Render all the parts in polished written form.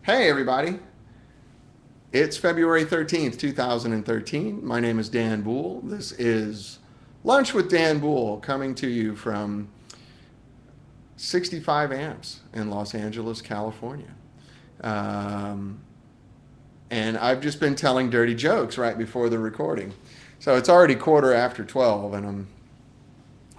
Hey, everybody. It's February 13th, 2013. My name is Dan Boul. This is Lunch with Dan Boul coming to you from 65 amps in Los Angeles, California. Um, and I've just been telling dirty jokes right before the recording. So it's already quarter after 12, and I'm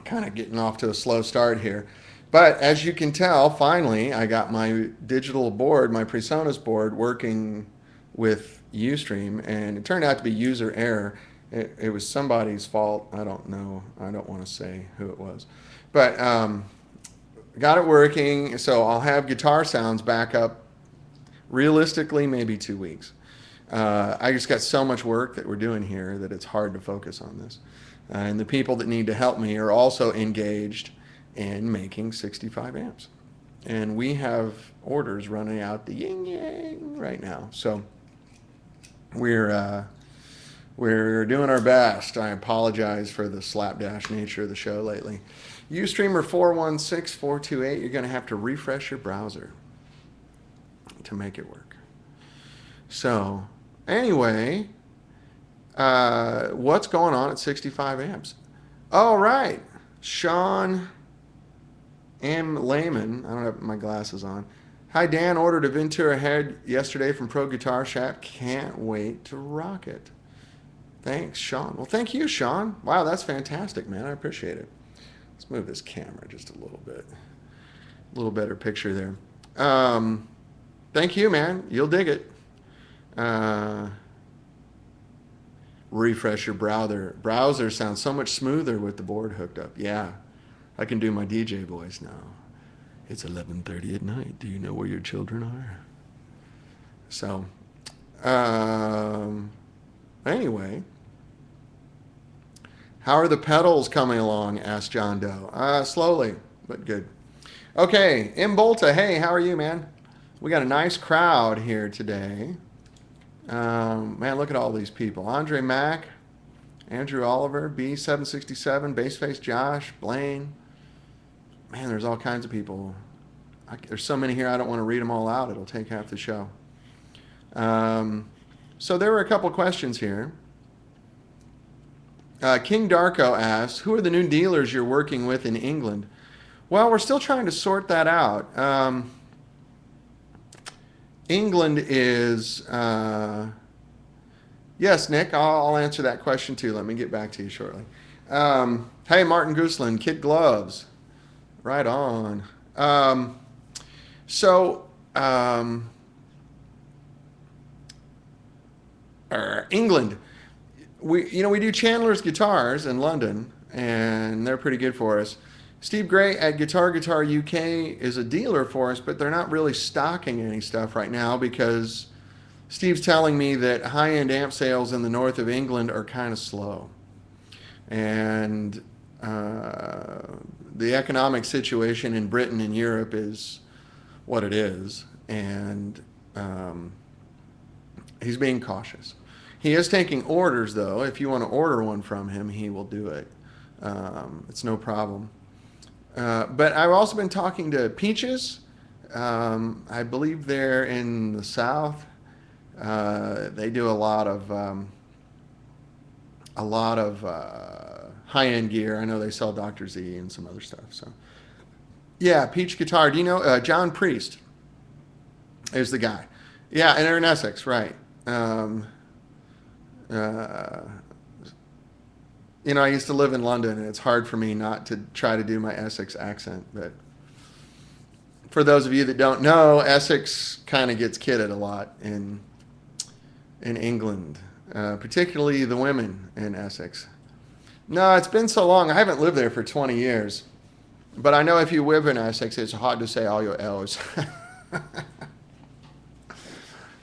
kind of getting off to a slow start here. But as you can tell, finally, I got my digital board, my PreSonus board, working with Ustream, and it turned out to be user error. It was somebody's fault. I don't know. I don't want to say who it was. But got it working, so I'll have guitar sounds back up realistically maybe 2 weeks. I just got so much work that we're doing here that it's hard to focus on this. And the people that need to help me are also engaged in making 65 amps. And we have orders running out the yin yang right now. So we're doing our best. I apologize for the slapdash nature of the show lately. Ustreamer 416428, you're going to have to refresh your browser to make it work. So anyway, what's going on at 65 amps? All right, Sean M. Lehman. I don't have my glasses on. Hi, Dan. Ordered a Ventura head yesterday from Pro Guitar Shop. Can't wait to rock it. Thanks, Sean. Well, thank you, Sean. Wow, that's fantastic, man. I appreciate it. Let's move this camera just a little bit. A little better picture there. Thank you, man. You'll dig it. Refresh your browser. Browser sounds so much smoother with the board hooked up. Yeah, I can do my DJ voice now. It's 11:30 at night. Do you know where your children are? So, anyway, how are the pedals coming along? Asked John Doe. Slowly, but good. Okay, M. Bolta. Hey, how are you, man? We got a nice crowd here today. Man, look at all these people. Andre Mack, Andrew Oliver, B767, Bassface Josh, Blaine. Man, there's all kinds of people. There's so many here, I don't want to read them all out. It'll take half the show. So there were a couple questions here. King Darko asks, who are the new dealers you're working with in England? Well, we're still trying to sort that out. England is, yes, Nick, I'll answer that question too. Let me get back to you shortly. Hey, Martin Gooseland, Kid Gloves. Right on. England. We do Chandler's Guitars in London, and they're pretty good for us. Steve Gray at Guitar UK is a dealer for us, but they're not really stocking any stuff right now because Steve's telling me that high-end amp sales in the north of England are kind of slow. And the economic situation in Britain and Europe is what it is, and he's being cautious. He is taking orders, though. If you want to order one from him, he will do it. It's no problem. But I've also been talking to Peaches. I believe they're in the south. They do a lot of high-end gear. I know they sell Dr. Z and some other stuff. So, yeah, Peach Guitar. Do you know John Priest is the guy? Yeah, and they're in Essex, right? I used to live in London, and it's hard for me not to try to do my Essex accent. But for those of you that don't know, Essex kind of gets kidded a lot in England, particularly the women in Essex. No, it's been so long. I haven't lived there for 20 years. But I know if you live in Essex, it's hard to say all your L's.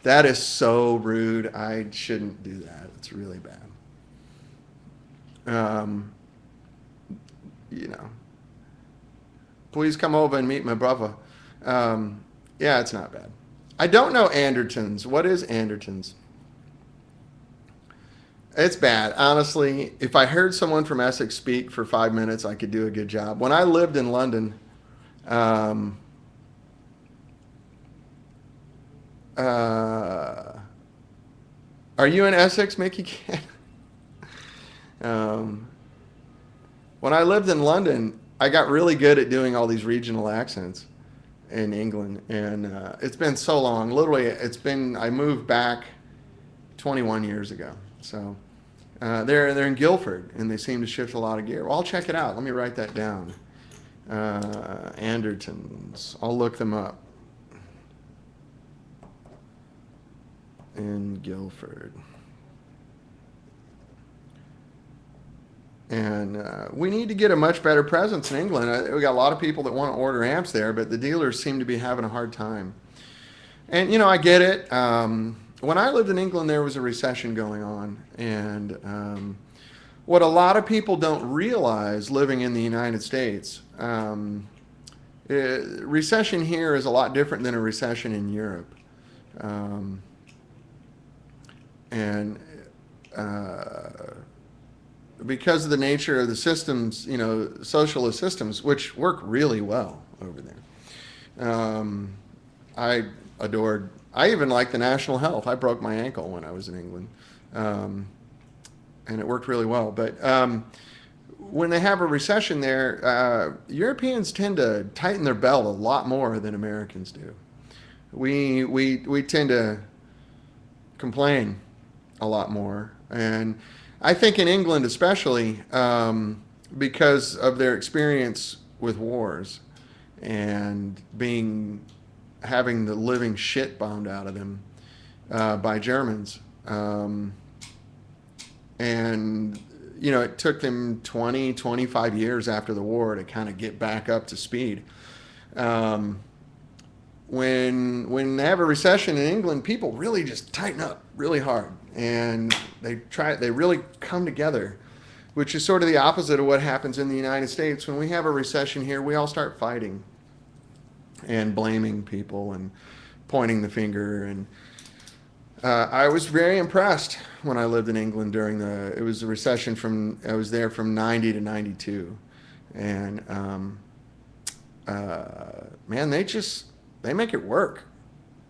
That is so rude. I shouldn't do that. It's really bad. Please come over and meet my brother. Yeah, it's not bad. I don't know Andertons. What is Andertons? It's bad. Honestly, if I heard someone from Essex speak for 5 minutes, I could do a good job. When I lived in London, Uh, are you in Essex, Mickey? um, when I lived in London, I got really good at doing all these regional accents in England, and it's been so long. Literally, I moved back 21 years ago. So they're in Guildford, and they seem to shift a lot of gear. Well, I'll check it out. Let me write that down. Andertons. I'll look them up. In Guildford. And we need to get a much better presence in England. We got a lot of people that want to order amps there, but the dealers seem to be having a hard time. And, I get it. When I lived in England, there was a recession going on. And what a lot of people don't realize living in the United States, recession here is a lot different than a recession in Europe. And because of the nature of the systems, socialist systems, which work really well over there. I even like the national health. I broke my ankle when I was in England, and it worked really well. But when they have a recession there, Europeans tend to tighten their belt a lot more than Americans do. We tend to complain a lot more. And I think in England especially, because of their experience with wars and having the living shit bombed out of them by Germans. And, it took them 20, 25 years after the war to kind of get back up to speed. When they have a recession in England, people really just tighten up really hard, and they really come together, which is sort of the opposite of what happens in the United States. When we have a recession here, we all start fighting and blaming people and pointing the finger. And I was very impressed when I lived in England it was a recession I was there from 90 to 92. And man, they make it work.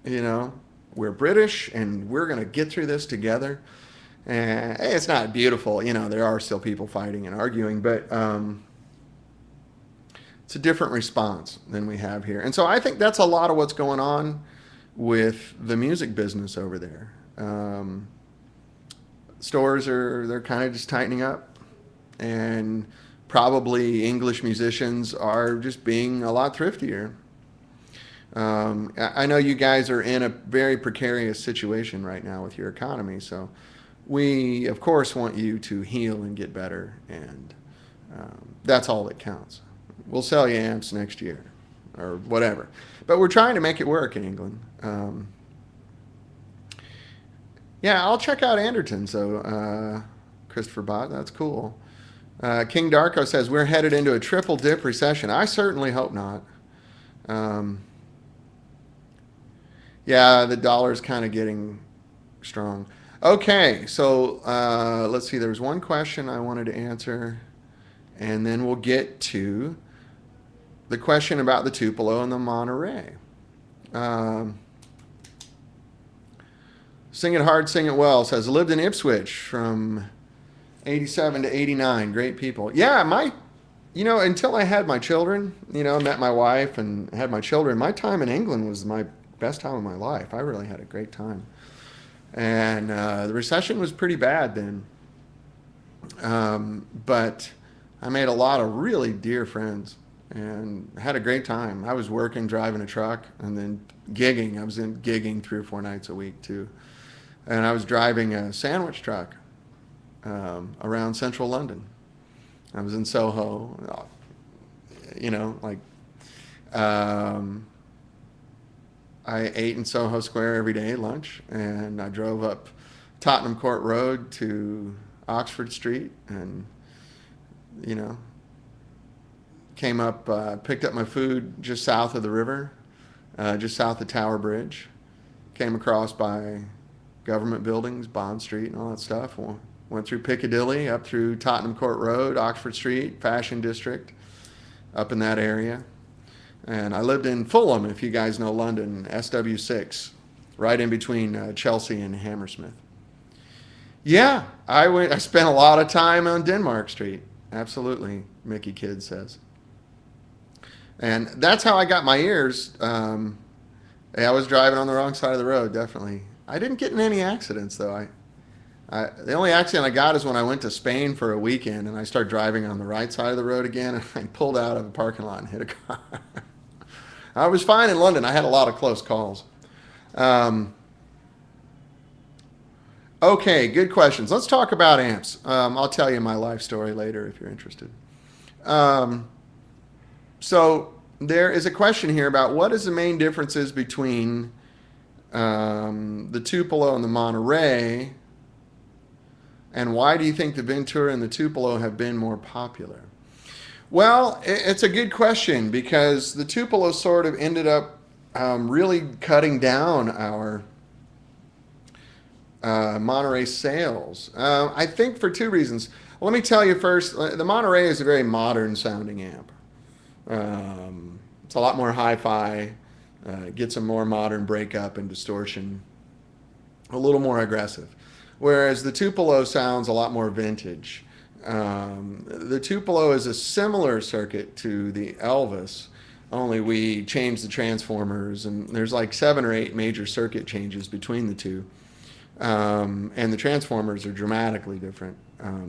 We're British, and we're going to get through this together. And it's not beautiful. There are still people fighting and arguing, but it's a different response than we have here. And so I think that's a lot of what's going on with the music business over there. Stores they're kind of just tightening up, and probably English musicians are just being a lot thriftier. I know you guys are in a very precarious situation right now with your economy, so we, of course, want you to heal and get better, and that's all that counts. We'll sell you amps next year, or whatever. But we're trying to make it work in England. Yeah, I'll check out Anderton, so Christopher Bott, that's cool. King Darko says, we're headed into a triple dip recession. I certainly hope not. Yeah, the dollar's kind of getting strong. Okay, so let's see. There was one question I wanted to answer, and then we'll get to the question about the Tupelo and the Monterey. Sing It Hard, Sing It Well says, lived in Ipswich from 87 to 89. Great people. Yeah, until I had my children, met my wife and had my children, my time in England was my best time of my life. I really had a great time. And the recession was pretty bad then. But I made a lot of really dear friends and had a great time. I was working, driving a truck, and then gigging. I was gigging 3 or 4 nights a week too. And I was driving a sandwich truck around central London. I was in Soho, I ate in Soho Square every day at lunch, and I drove up Tottenham Court Road to Oxford Street, and, came up, picked up my food just south of the river, just south of Tower Bridge, came across by government buildings, Bond Street and all that stuff, went through Piccadilly, up through Tottenham Court Road, Oxford Street, Fashion District, up in that area. And I lived in Fulham, if you guys know London, SW6. right in between Chelsea and Hammersmith. Yeah, I went. I spent a lot of time on Denmark Street. Absolutely, Mickey Kidd says, and that's how I got my ears. Yeah, I was driving on the wrong side of the road. Definitely, I didn't get in any accidents though. The only accident I got is when I went to Spain for a weekend and I started driving on the right side of the road again, and I pulled out of a parking lot and hit a car. I was fine in London. I had a lot of close calls. Um, okay, good questions. Let's talk about amps. I'll tell you my life story later if you're interested. Um, so there is a question here about what is the main differences between the Tupelo and the Monterey, and why do you think the Ventura and the Tupelo have been more popular? Well, it's a good question because the Tupelo sort of ended up really cutting down our Monterey sales. I think for two reasons. Let me tell you first, the Monterey is a very modern sounding amp. It's a lot more hi-fi, gets a more modern breakup and distortion, a little more aggressive. Whereas the Tupelo sounds a lot more vintage. The Tupelo is a similar circuit to the Elvis, only we changed the transformers, and there's like 7 or 8 major circuit changes between the two. And the transformers are dramatically different. I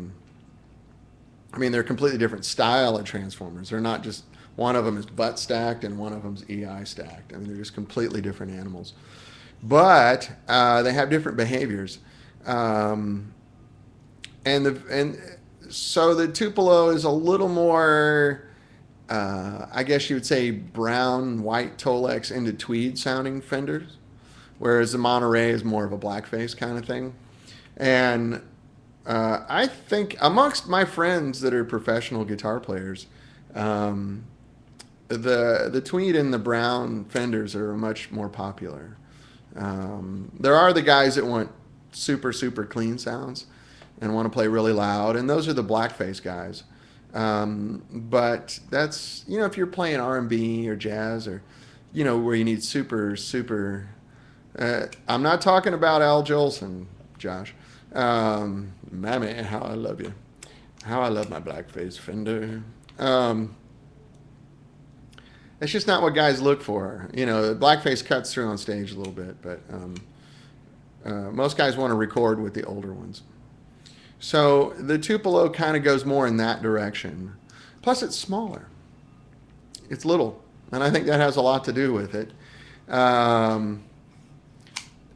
mean, they're a completely different style of transformers. They're not just, one of them is butt stacked and one of them's EI stacked. I mean, they're just completely different animals. But they have different behaviors. And so the Tupelo is a little more, I guess you would say, brown, white Tolex into tweed sounding fenders, whereas the Monterey is more of a blackface kind of thing. And I think amongst my friends that are professional guitar players, the tweed and the brown fenders are much more popular. There are the guys that want super, super clean sounds and want to play really loud, and those are the blackface guys. But that's, you know, if you're playing R&B or jazz or, you know, where you need super, super... I'm not talking about Al Jolson, Josh. Mammy, how I love you. How I love my blackface Fender. It's just not what guys look for. You know, blackface cuts through on stage a little bit, but most guys want to record with the older ones. So the Tupelo kind of goes more in that direction. Plus, it's smaller. It's little, and I think that has a lot to do with it.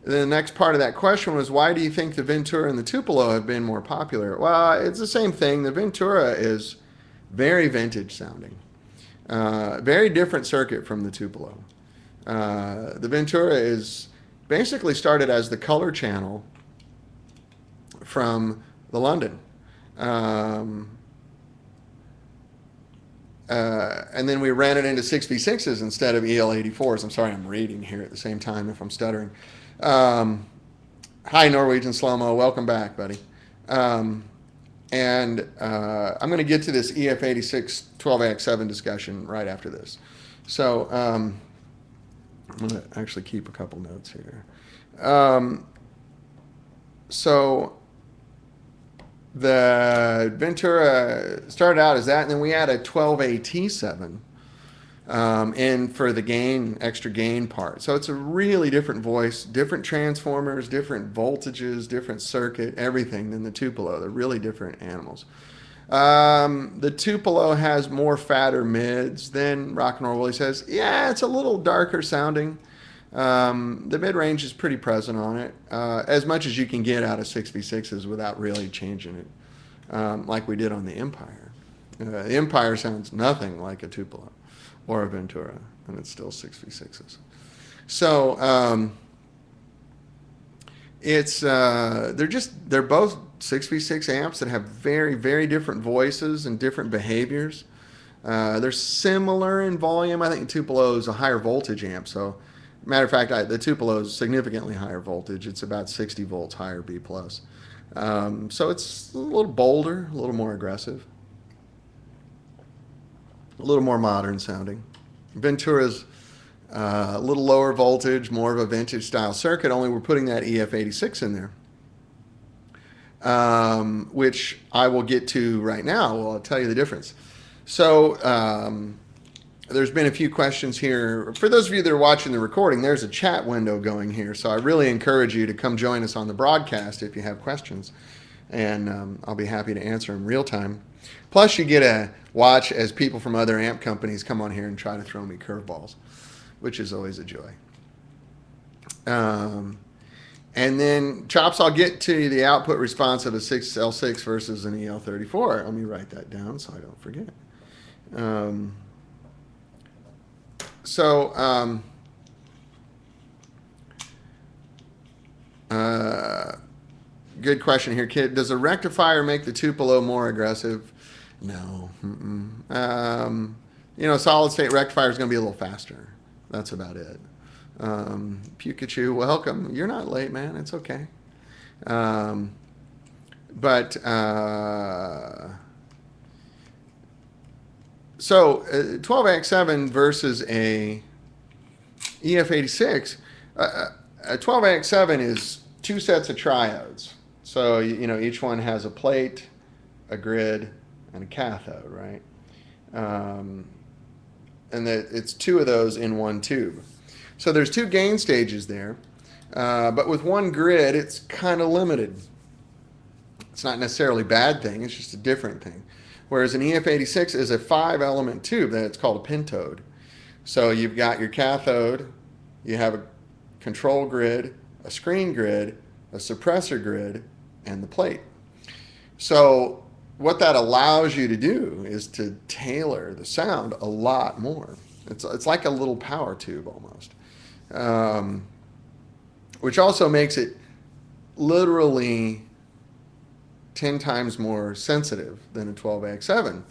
The next part of that question was, why do you think the Ventura and the Tupelo have been more popular? Well, it's the same thing. The Ventura is very vintage sounding. Very different circuit from the Tupelo. The Ventura is basically started as the color channel from the London. And then we ran it into 6v6s instead of EL84s. I'm sorry, I'm reading here at the same time if I'm stuttering. Hi, Norwegian Slow-Mo. Welcome back, buddy. I'm going to get to this EF86 12AX7 discussion right after this. So I'm going to actually keep a couple notes here. So the Ventura started out as that, and then we had a 12AT7 in for the gain, extra gain part. So it's a really different voice, different transformers, different voltages, different circuit, everything than the Tupelo. They're really different animals. The Tupelo has more fatter mids than Rock and Roll Willie says. Yeah, it's a little darker sounding. The mid-range is pretty present on it, as much as you can get out of 6v6s without really changing it, like we did on the Empire. The Empire sounds nothing like a Tupelo or a Ventura, and it's still 6v6s. So they're both 6v6 amps that have very, very different voices and different behaviors. They're similar in volume. I think the Tupelo is a higher voltage amp, so matter of fact, the Tupelo is significantly higher voltage. It's about 60 volts higher B+. So it's a little bolder, a little more aggressive, a little more modern sounding. Ventura's A little lower voltage, more of a vintage style circuit, only we're putting that EF86 in there. Which I will get to right now. Well, I'll tell you the difference. So there's been a few questions here. For those of you that are watching the recording, there's a chat window going here. So I really encourage you to come join us on the broadcast if you have questions. And I'll be happy to answer them real time. Plus, you get to watch as people from other amp companies come on here and try to throw me curveballs, which is always a joy. And then, Chops, I'll get to the output response of a 6L6 versus an EL34. Let me write that down so I don't forget. Good question here, kid. Does a rectifier make the Tupelo more aggressive? No. Solid state rectifier is going to be a little faster. That's about it. Pikachu, welcome. You're not late, man. It's okay. So 12AX7 versus a EF86. A 12AX7 is two sets of triodes. So, each one has a plate, a grid, and a cathode, right? And it's two of those in one tube. So there's two gain stages there, but with one grid, it's kind of limited. It's not necessarily a bad thing, it's just a different thing. Whereas an EF86 is a 5-element tube, that's called a pentode. So you've got your cathode, you have a control grid, a screen grid, a suppressor grid, and the plate. So what that allows you to do is to tailor the sound a lot more. It's like a little power tube almost. Which also makes it literally 10 times more sensitive than a 12AX7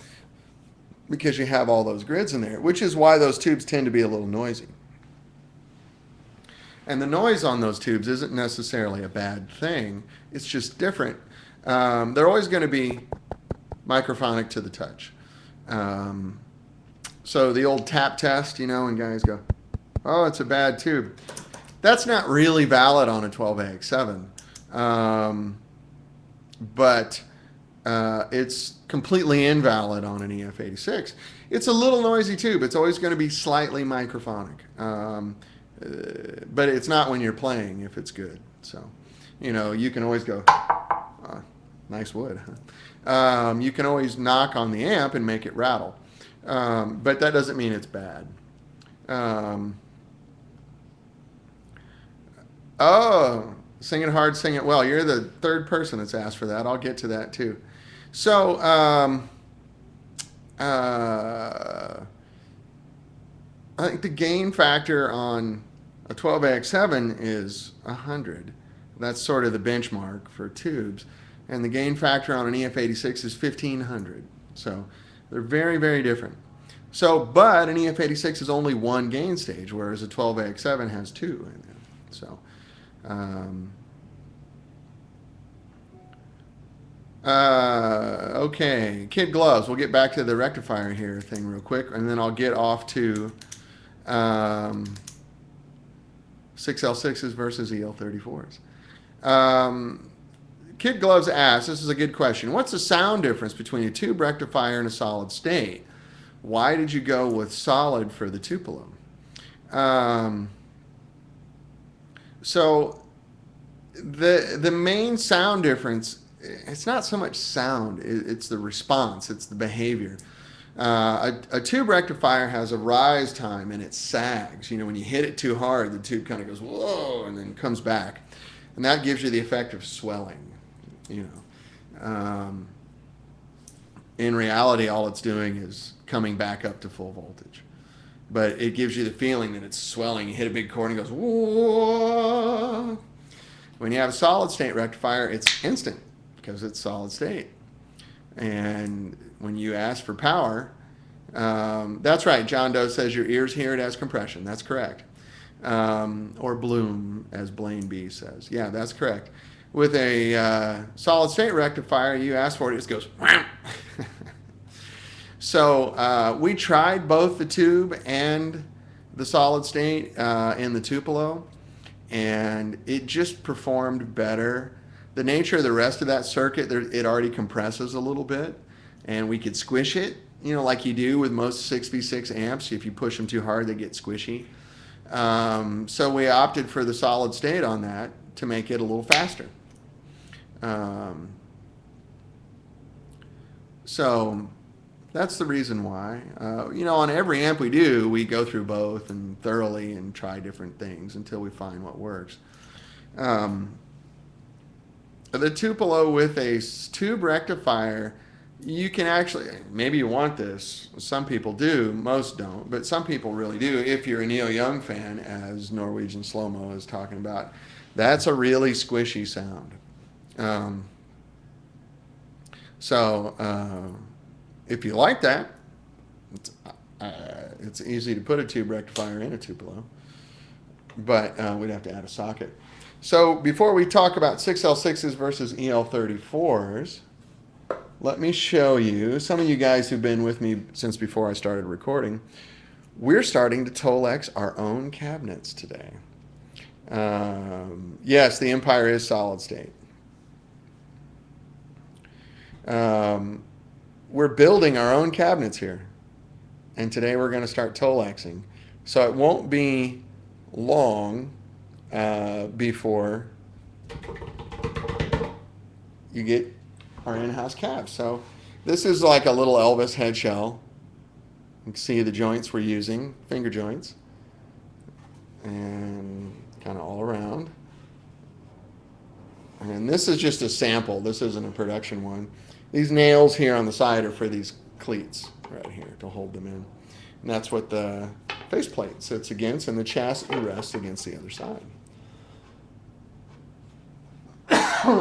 because you have all those grids in there, which is why those tubes tend to be a little noisy. And the noise on those tubes isn't necessarily a bad thing. It's just different. They're always going to be microphonic to the touch. So the old tap test, and guys go, oh, it's a bad tube. That's not really valid on a 12AX7. But it's completely invalid on an EF86. It's a little noisy tube. It's always going to be slightly microphonic. But it's not when you're playing if it's good. So, you can always go, nice wood. You can always knock on the amp and make it rattle. But that doesn't mean it's bad. Sing it hard, sing it well. You're the third person that's asked for that. I'll get to that too. So, I think the gain factor on a 12AX7 is 100. That's sort of the benchmark for tubes. And the gain factor on an EF86 is 1500. So they're very, very different. So, but an EF86 is only one gain stage, whereas a 12AX7 has two in there. So, okay, kid gloves. We'll get back to the rectifier here thing real quick, and then I'll get off to 6L6s versus EL34s. Kid Gloves asks, this is a good question, what's the sound difference between a tube rectifier and a solid state? Why did you go with solid for the Tupelo? So the main sound difference, it's not so much sound, it's the response, it's the behavior. A tube rectifier has a rise time and it sags. When you hit it too hard, the tube kind of goes, whoa, and then comes back. And that gives you the effect of swelling. In reality, all it's doing is coming back up to full voltage. But it gives you the feeling that it's swelling. You hit a big chord and it goes, whoa. When you have a solid state rectifier, it's instant because it's solid state. And when you ask for power, that's right, John Doe says your ears hear it as compression. That's correct. Or bloom, as Blaine B says. Yeah, that's correct. With a solid state rectifier, you ask for it, it just goes wham. So we tried both the tube and the solid state in the Tupelo, and it just performed better. The nature of the rest of that circuit, it already compresses a little bit, and we could squish it, like you do with most 6v6 amps. If you push them too hard, they get squishy. So we opted for the solid state on that to make it a little faster. So that's the reason why. On every amp we do, we go through both and thoroughly and try different things until we find what works. The Tupelo with a tube rectifier, you can actually, maybe you want this. Some people do, most don't, but some people really do. If you're a Neil Young fan, as Norwegian Slow-Mo is talking about, that's a really squishy sound. If you like that, it's easy to put a tube rectifier in a Tupelo, but we'd have to add a socket. So before we talk about 6L6s versus EL34s, let me show you, some of you guys who've been with me since before I started recording, we're starting to Tolex our own cabinets today. Yes, the Empire is solid state. We're building our own cabinets here, and today we're going to start Tolexing. So it won't be long before you get our in-house cabs. So this is like a little Elvis head shell. You can see the joints we're using, finger joints, and kind of all around. And this is just a sample. This isn't a production one. These nails here on the side are for these cleats right here to hold them in. And that's what the faceplate sits against, and the chassis rests against the other side.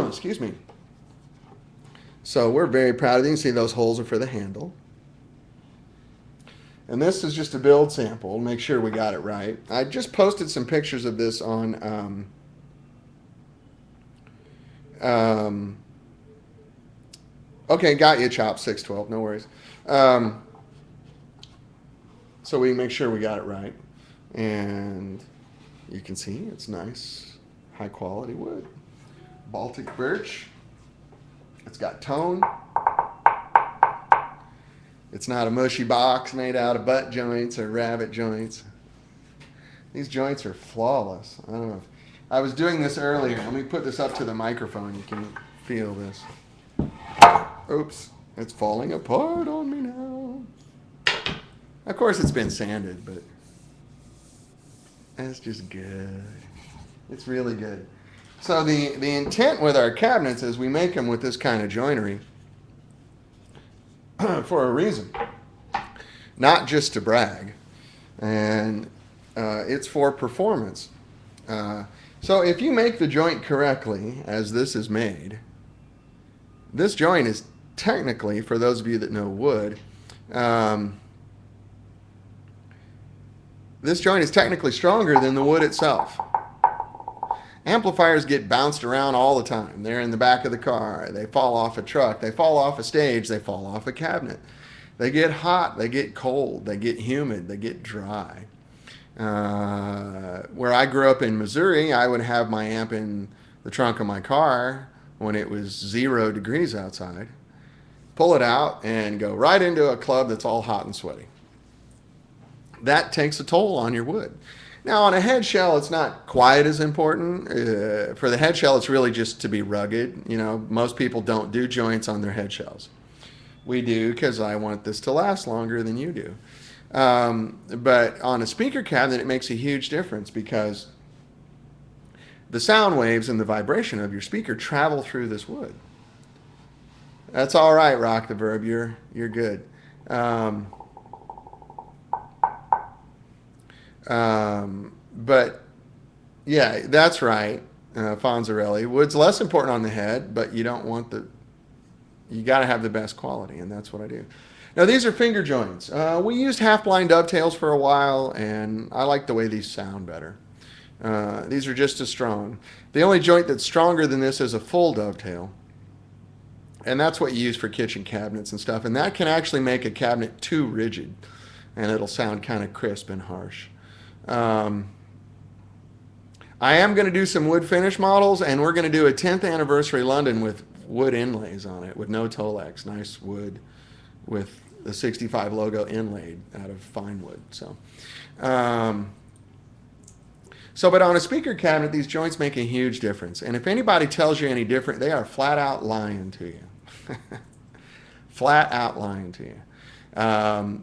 Excuse me. So we're very proud of these. You can see those holes are for the handle. And this is just a build sample. Make sure we got it right. I just posted some pictures of this on okay, got you, Chop 612, no worries. So we make sure we got it right. And you can see it's nice, high quality wood. Baltic birch. It's got tone. It's not a mushy box made out of butt joints or rabbit joints. These joints are flawless. I don't know. I was doing this earlier. Let me put this up to the microphone. You can feel this. Oops, it's falling apart on me now. Of course, it's been sanded, but it's just good. It's really good. So the intent with our cabinets is we make them with this kind of joinery for a reason, not just to brag, and it's for performance. So if you make the joint correctly, as this is made, this joint is technically, for those of you that know wood, this joint is technically stronger than the wood itself. Amplifiers get bounced around all the time. They're in the back of the car. They fall off a truck. They fall off a stage. They fall off a cabinet. They get hot. They get cold. They get humid. They get dry. Where I grew up in Missouri, I would have my amp in the trunk of my car when it was 0 degrees outside, pull it out, and go right into a club that's all hot and sweaty. That takes a toll on your wood. Now, on a head shell, it's not quite as important. For the head shell, it's really just to be rugged. Most people don't do joints on their head shells. We do because I want this to last longer than you do. But on a speaker cabinet, it makes a huge difference because the sound waves and the vibration of your speaker travel through this wood. That's all right, Rock the Verb. You're good. But yeah, that's right, Fonzarelli. Wood's less important on the head, but you don't want you got to have the best quality, and that's what I do. Now, these are finger joints. We used half-blind dovetails for a while, and I like the way these sound better. These are just as strong. The only joint that's stronger than this is a full dovetail, and that's what you use for kitchen cabinets and stuff, and that can actually make a cabinet too rigid, and it'll sound kind of crisp and harsh. Um, I am going to do some wood finish models, and we're going to do a 10th anniversary London with wood inlays on it, with no Tolex, nice wood with the 65 logo inlaid out of fine wood. Um, but on a speaker cabinet, these joints make a huge difference. And if anybody tells you any different, they are flat out lying to you. Flat out lying to you.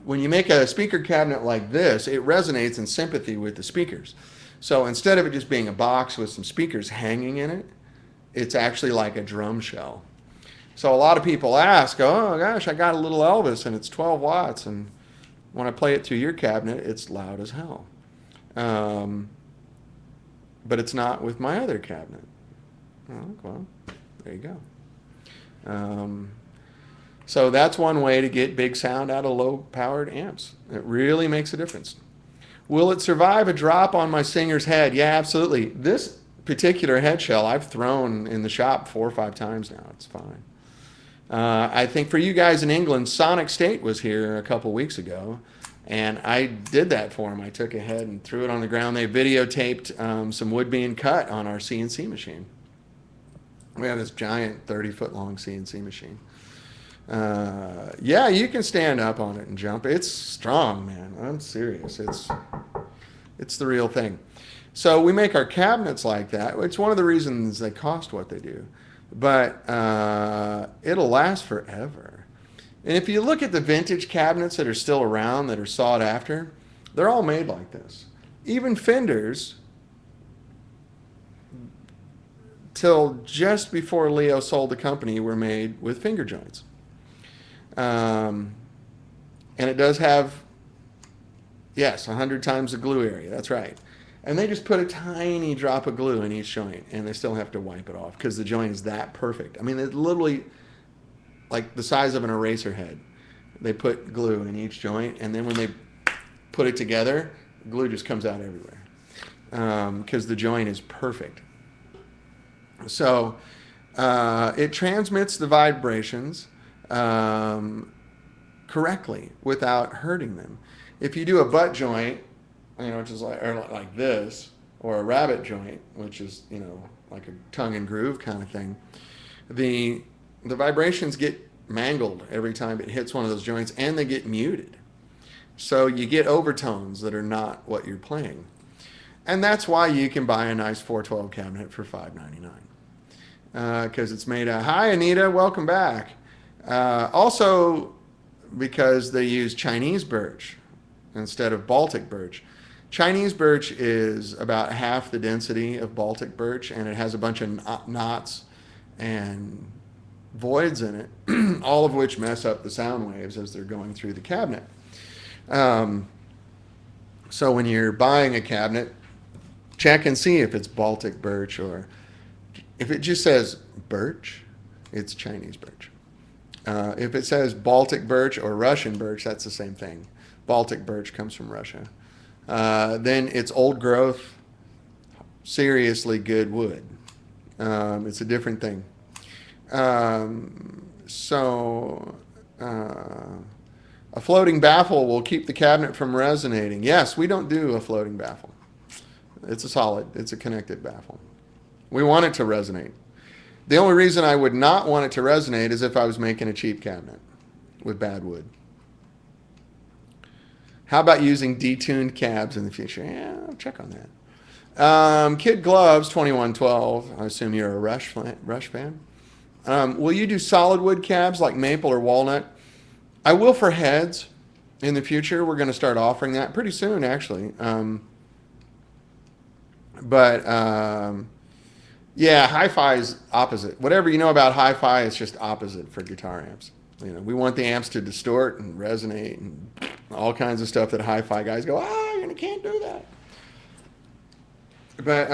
When you make a speaker cabinet like this, it resonates in sympathy with the speakers. So instead of it just being a box with some speakers hanging in it, it's actually like a drum shell. So a lot of people ask, oh gosh, I got a little Elvis and it's 12 watts, and when I play it through your cabinet, it's loud as hell. But it's not with my other cabinet. Oh, well, there you go. So that's one way to get big sound out of low-powered amps. It really makes a difference. Will it survive a drop on my singer's head? Yeah, absolutely. This particular head shell I've thrown in the shop 4 or 5 times now. It's fine. I think for you guys in England, Sonic State was here a couple weeks ago, and I did that for him. I took a head and threw it on the ground. They videotaped some wood being cut on our CNC machine. We have this giant 30-foot long CNC machine. Yeah, you can stand up on it and jump. It's strong, man. I'm serious. It's the real thing. So we make our cabinets like that. It's one of the reasons they cost what they do. But it'll last forever. And if you look at the vintage cabinets that are still around, that are sought after, they're all made like this. Even Fenders, till just before Leo sold the company, were made with finger joints. And it does have, yes, 100 times the glue area. That's right. And they just put a tiny drop of glue in each joint, and they still have to wipe it off because the joint is that perfect. I mean, it's literally like the size of an eraser head. They put glue in each joint, and then when they put it together, glue just comes out everywhere because the joint is perfect. So it transmits the vibrations correctly without hurting them. If you do a butt joint, which is like this, or a rabbit joint, which is, like a tongue and groove kind of thing, the vibrations get mangled every time it hits one of those joints, and they get muted. So you get overtones that are not what you're playing. And that's why you can buy a nice 412 cabinet for $5.99. Because it's made out. Hi, Anita. Welcome back. Also, because they use Chinese birch instead of Baltic birch. Chinese birch is about half the density of Baltic birch, and it has a bunch of knots and voids in it, all of which mess up the sound waves as they're going through the cabinet. So when you're buying a cabinet, check and see if it's Baltic birch, or if it just says birch, it's Chinese birch. If it says Baltic birch or Russian birch, that's the same thing. Baltic birch comes from Russia. Then it's old growth, seriously good wood. It's a different thing. A floating baffle will keep the cabinet from resonating. Yes, we don't do a floating baffle. It's a solid, it's a connected baffle. We want it to resonate. The only reason I would not want it to resonate is if I was making a cheap cabinet with bad wood. How about using detuned cabs in the future? Yeah, I'll check on that. Kid Gloves 2112. I assume you're a Rush fan. Will you do solid wood cabs like maple or walnut? I will for heads in the future. We're going to start offering that pretty soon, actually. Yeah, hi-fi is opposite. Whatever you know about hi-fi is just opposite for guitar amps. We want the amps to distort and resonate and all kinds of stuff that hi-fi guys go, you can't do that. But,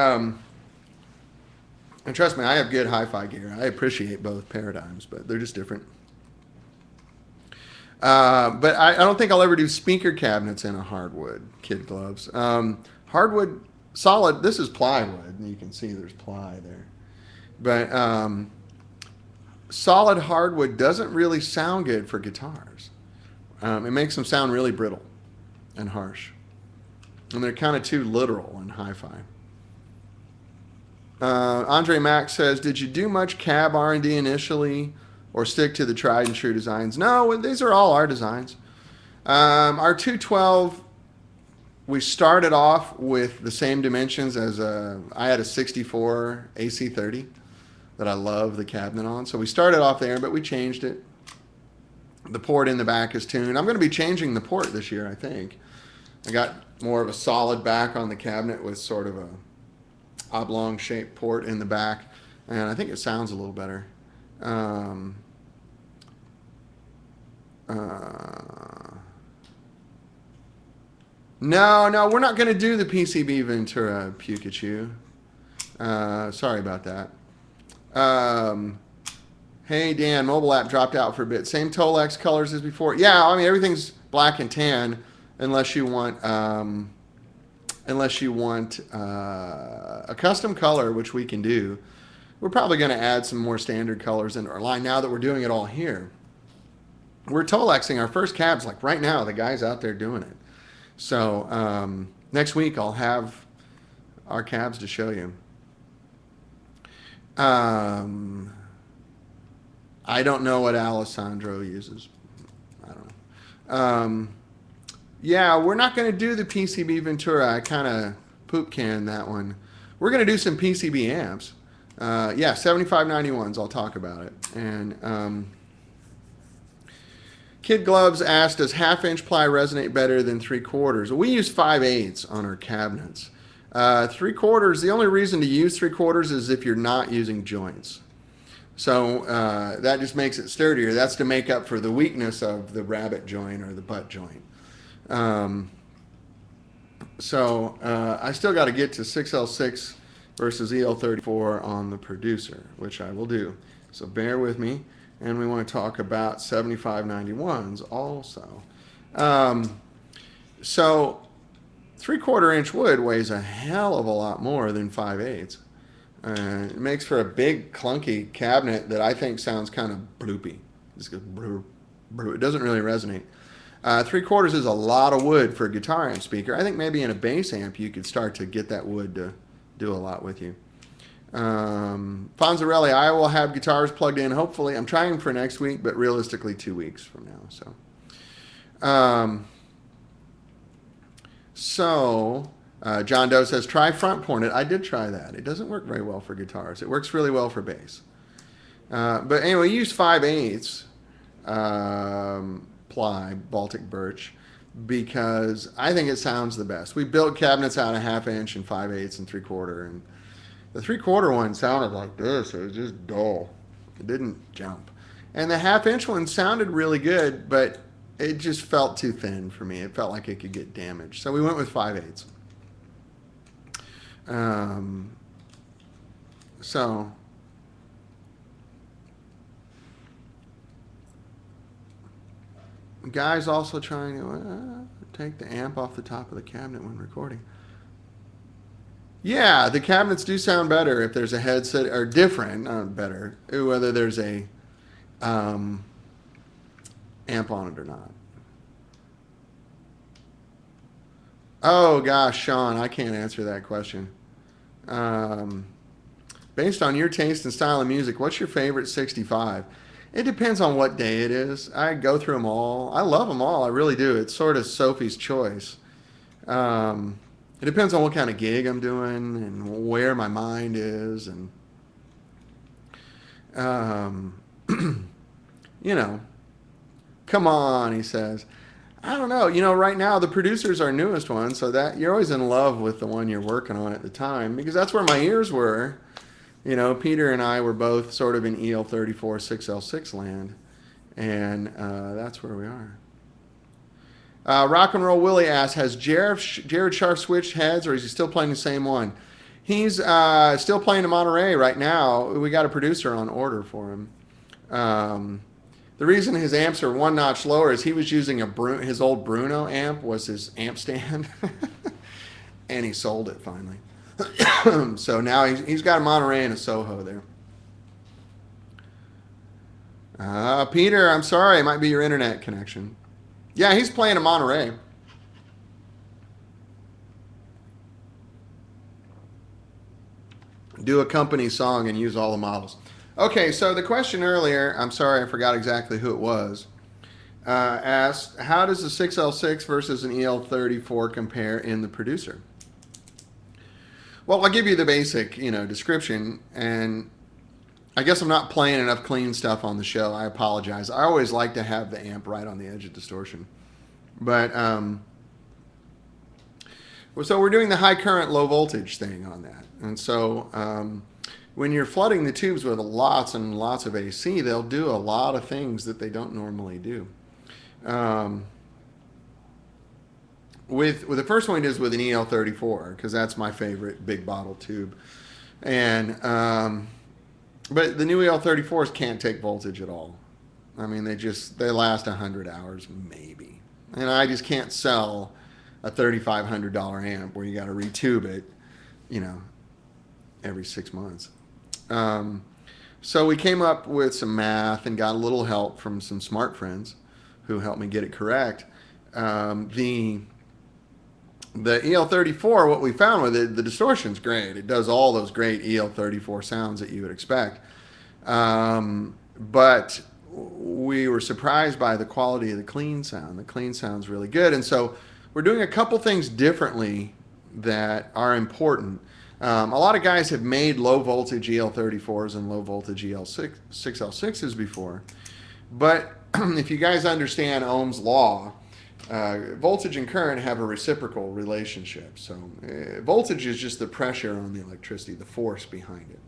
and trust me, I have good hi-fi gear. I appreciate both paradigms, but they're just different. But I don't think I'll ever do speaker cabinets in a hardwood, Kid Gloves. Hardwood, solid, this is plywood, and you can see there's ply there. But solid hardwood doesn't really sound good for guitars. It makes them sound really brittle and harsh. And they're kind of too literal in hi-fi. Andre Max says, did you do much cab R&D initially or stick to the tried and true designs? No, these are all our designs. Our 212, we started off with the same dimensions as I had a 64 AC30 that I love the cabinet on. So we started off there, but we changed it. The port in the back is tuned. I'm going to be changing the port this year, I think. I got more of a solid back on the cabinet with sort of a oblong shaped port in the back, and I think it sounds a little better. No, we're not going to do the PCB Ventura Pikachu. Sorry about that. Hey Dan, mobile app dropped out for a bit. Same Tolex colors as before. Yeah, I mean everything's black and tan, unless you want a custom color, which we can do. We're probably going to add some more standard colors into our line now that we're doing it all here. We're Tolexing our first cabs like right now. The guy's out there doing it. So next week I'll have our cabs to show you. I don't know what Alessandro uses. I don't know. Yeah, we're not going to do the PCB Ventura. I kind of poop canned that one. We're going to do some PCB amps. Yeah, 7591s. I'll talk about it. And Kid Gloves asked, does half-inch ply resonate better than 3/4? We use 5/8 on our cabinets. 3/4, the only reason to use 3/4 is if you're not using joints. So that just makes it sturdier. That's to make up for the weakness of the rabbit joint or the butt joint. I still got to get to 6L6 versus EL34 on the producer, which I will do. So bear with me. And we want to talk about 7591s also. So 3/4 inch wood weighs a hell of a lot more than 5/8. It makes for a big clunky cabinet that I think sounds kind of bloopy. Just goes brr, brr. It doesn't really resonate. 3/4 is a lot of wood for a guitar amp speaker. I think maybe in a bass amp you could start to get that wood to do a lot with you. Fonzarelli, I will have guitars plugged in. Hopefully, I'm trying for next week, but realistically 2 weeks from now. John Doe says, try front pornet. I did try that. It doesn't work very well for guitars. It works really well for bass. But anyway, use 5/8 ply, Baltic birch, because I think it sounds the best. We built cabinets out of 1/2 inch and 5/8 and 3/4, and the 3/4 one sounded like this. It was just dull. It didn't jump. And the 1/2 inch one sounded really good, but it just felt too thin for me. It felt like it could get damaged. So we went with 5/8. Guys also trying to take the amp off the top of the cabinet when recording. Yeah, the cabinets do sound better if there's a headset, or different, not better, whether there's a amp on it or not. Oh gosh, Sean, I can't answer that question. Based on your taste and style of music, what's your favorite 65? It depends on what day it is. I go through them all. I love them all. I really do. It's sort of Sophie's choice. It depends on what kind of gig I'm doing and where my mind is, and you know, come on, he says. I don't know. You know, right now the producer's our newest one, so that you're always in love with the one you're working on at the time, because that's where my ears were. You know, Peter and I were both sort of in EL34 6L6 land, and that's where we are. Rock and Roll Willie asks, has Jared Sharf switched heads, or is he still playing the same one? He's still playing in Monterey right now. We got a producer on order for him. The reason his amps are one notch lower is he was using his old Bruno amp was his amp stand, and he sold it finally. So now he's got a Monterey and a Soho there. Peter, I'm sorry, it might be your internet connection. Yeah, he's playing a Monterey. Do a company song and use all the models. Okay, so the question earlier, I'm sorry I forgot exactly who it was, asked, how does the 6L6 versus an EL34 compare in the producer? Well, I'll give you the basic, description, and I guess I'm not playing enough clean stuff on the show. I apologize. I always like to have the amp right on the edge of distortion. But, so we're doing the high current, low voltage thing on that. And so when you're flooding the tubes with lots and lots of AC, they'll do a lot of things that they don't normally do. With the first one is with an EL34, because that's my favorite big bottle tube. And but the new EL34s can't take voltage at all. I mean, they last 100 hours maybe. And I just can't sell a $3,500 amp where you got to retube it, every 6 months. So we came up with some math and got a little help from some smart friends who helped me get it correct. The EL34, what we found with it, the distortion's great. It does all those great EL34 sounds that you would expect. But we were surprised by the quality of the clean sound. The clean sound's really good. And so we're doing a couple things differently that are important. A lot of guys have made low voltage EL34s and low voltage EL6L6s before. But if you guys understand Ohm's law, voltage and current have a reciprocal relationship. So voltage is just the pressure on the electricity, the force behind it.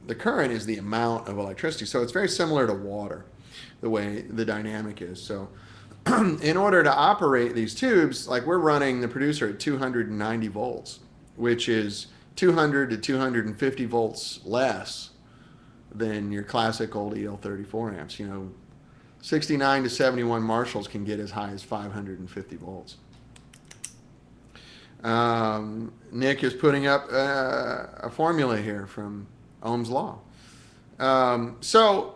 The current is the amount of electricity. So it's very similar to water, the way the dynamic is. So in order to operate these tubes, like we're running the producer at 290 volts, which is 200 to 250 volts less than your classic old EL34 amps. 69 to 71 Marshalls can get as high as 550 volts. Nick is putting up a formula here from Ohm's law. So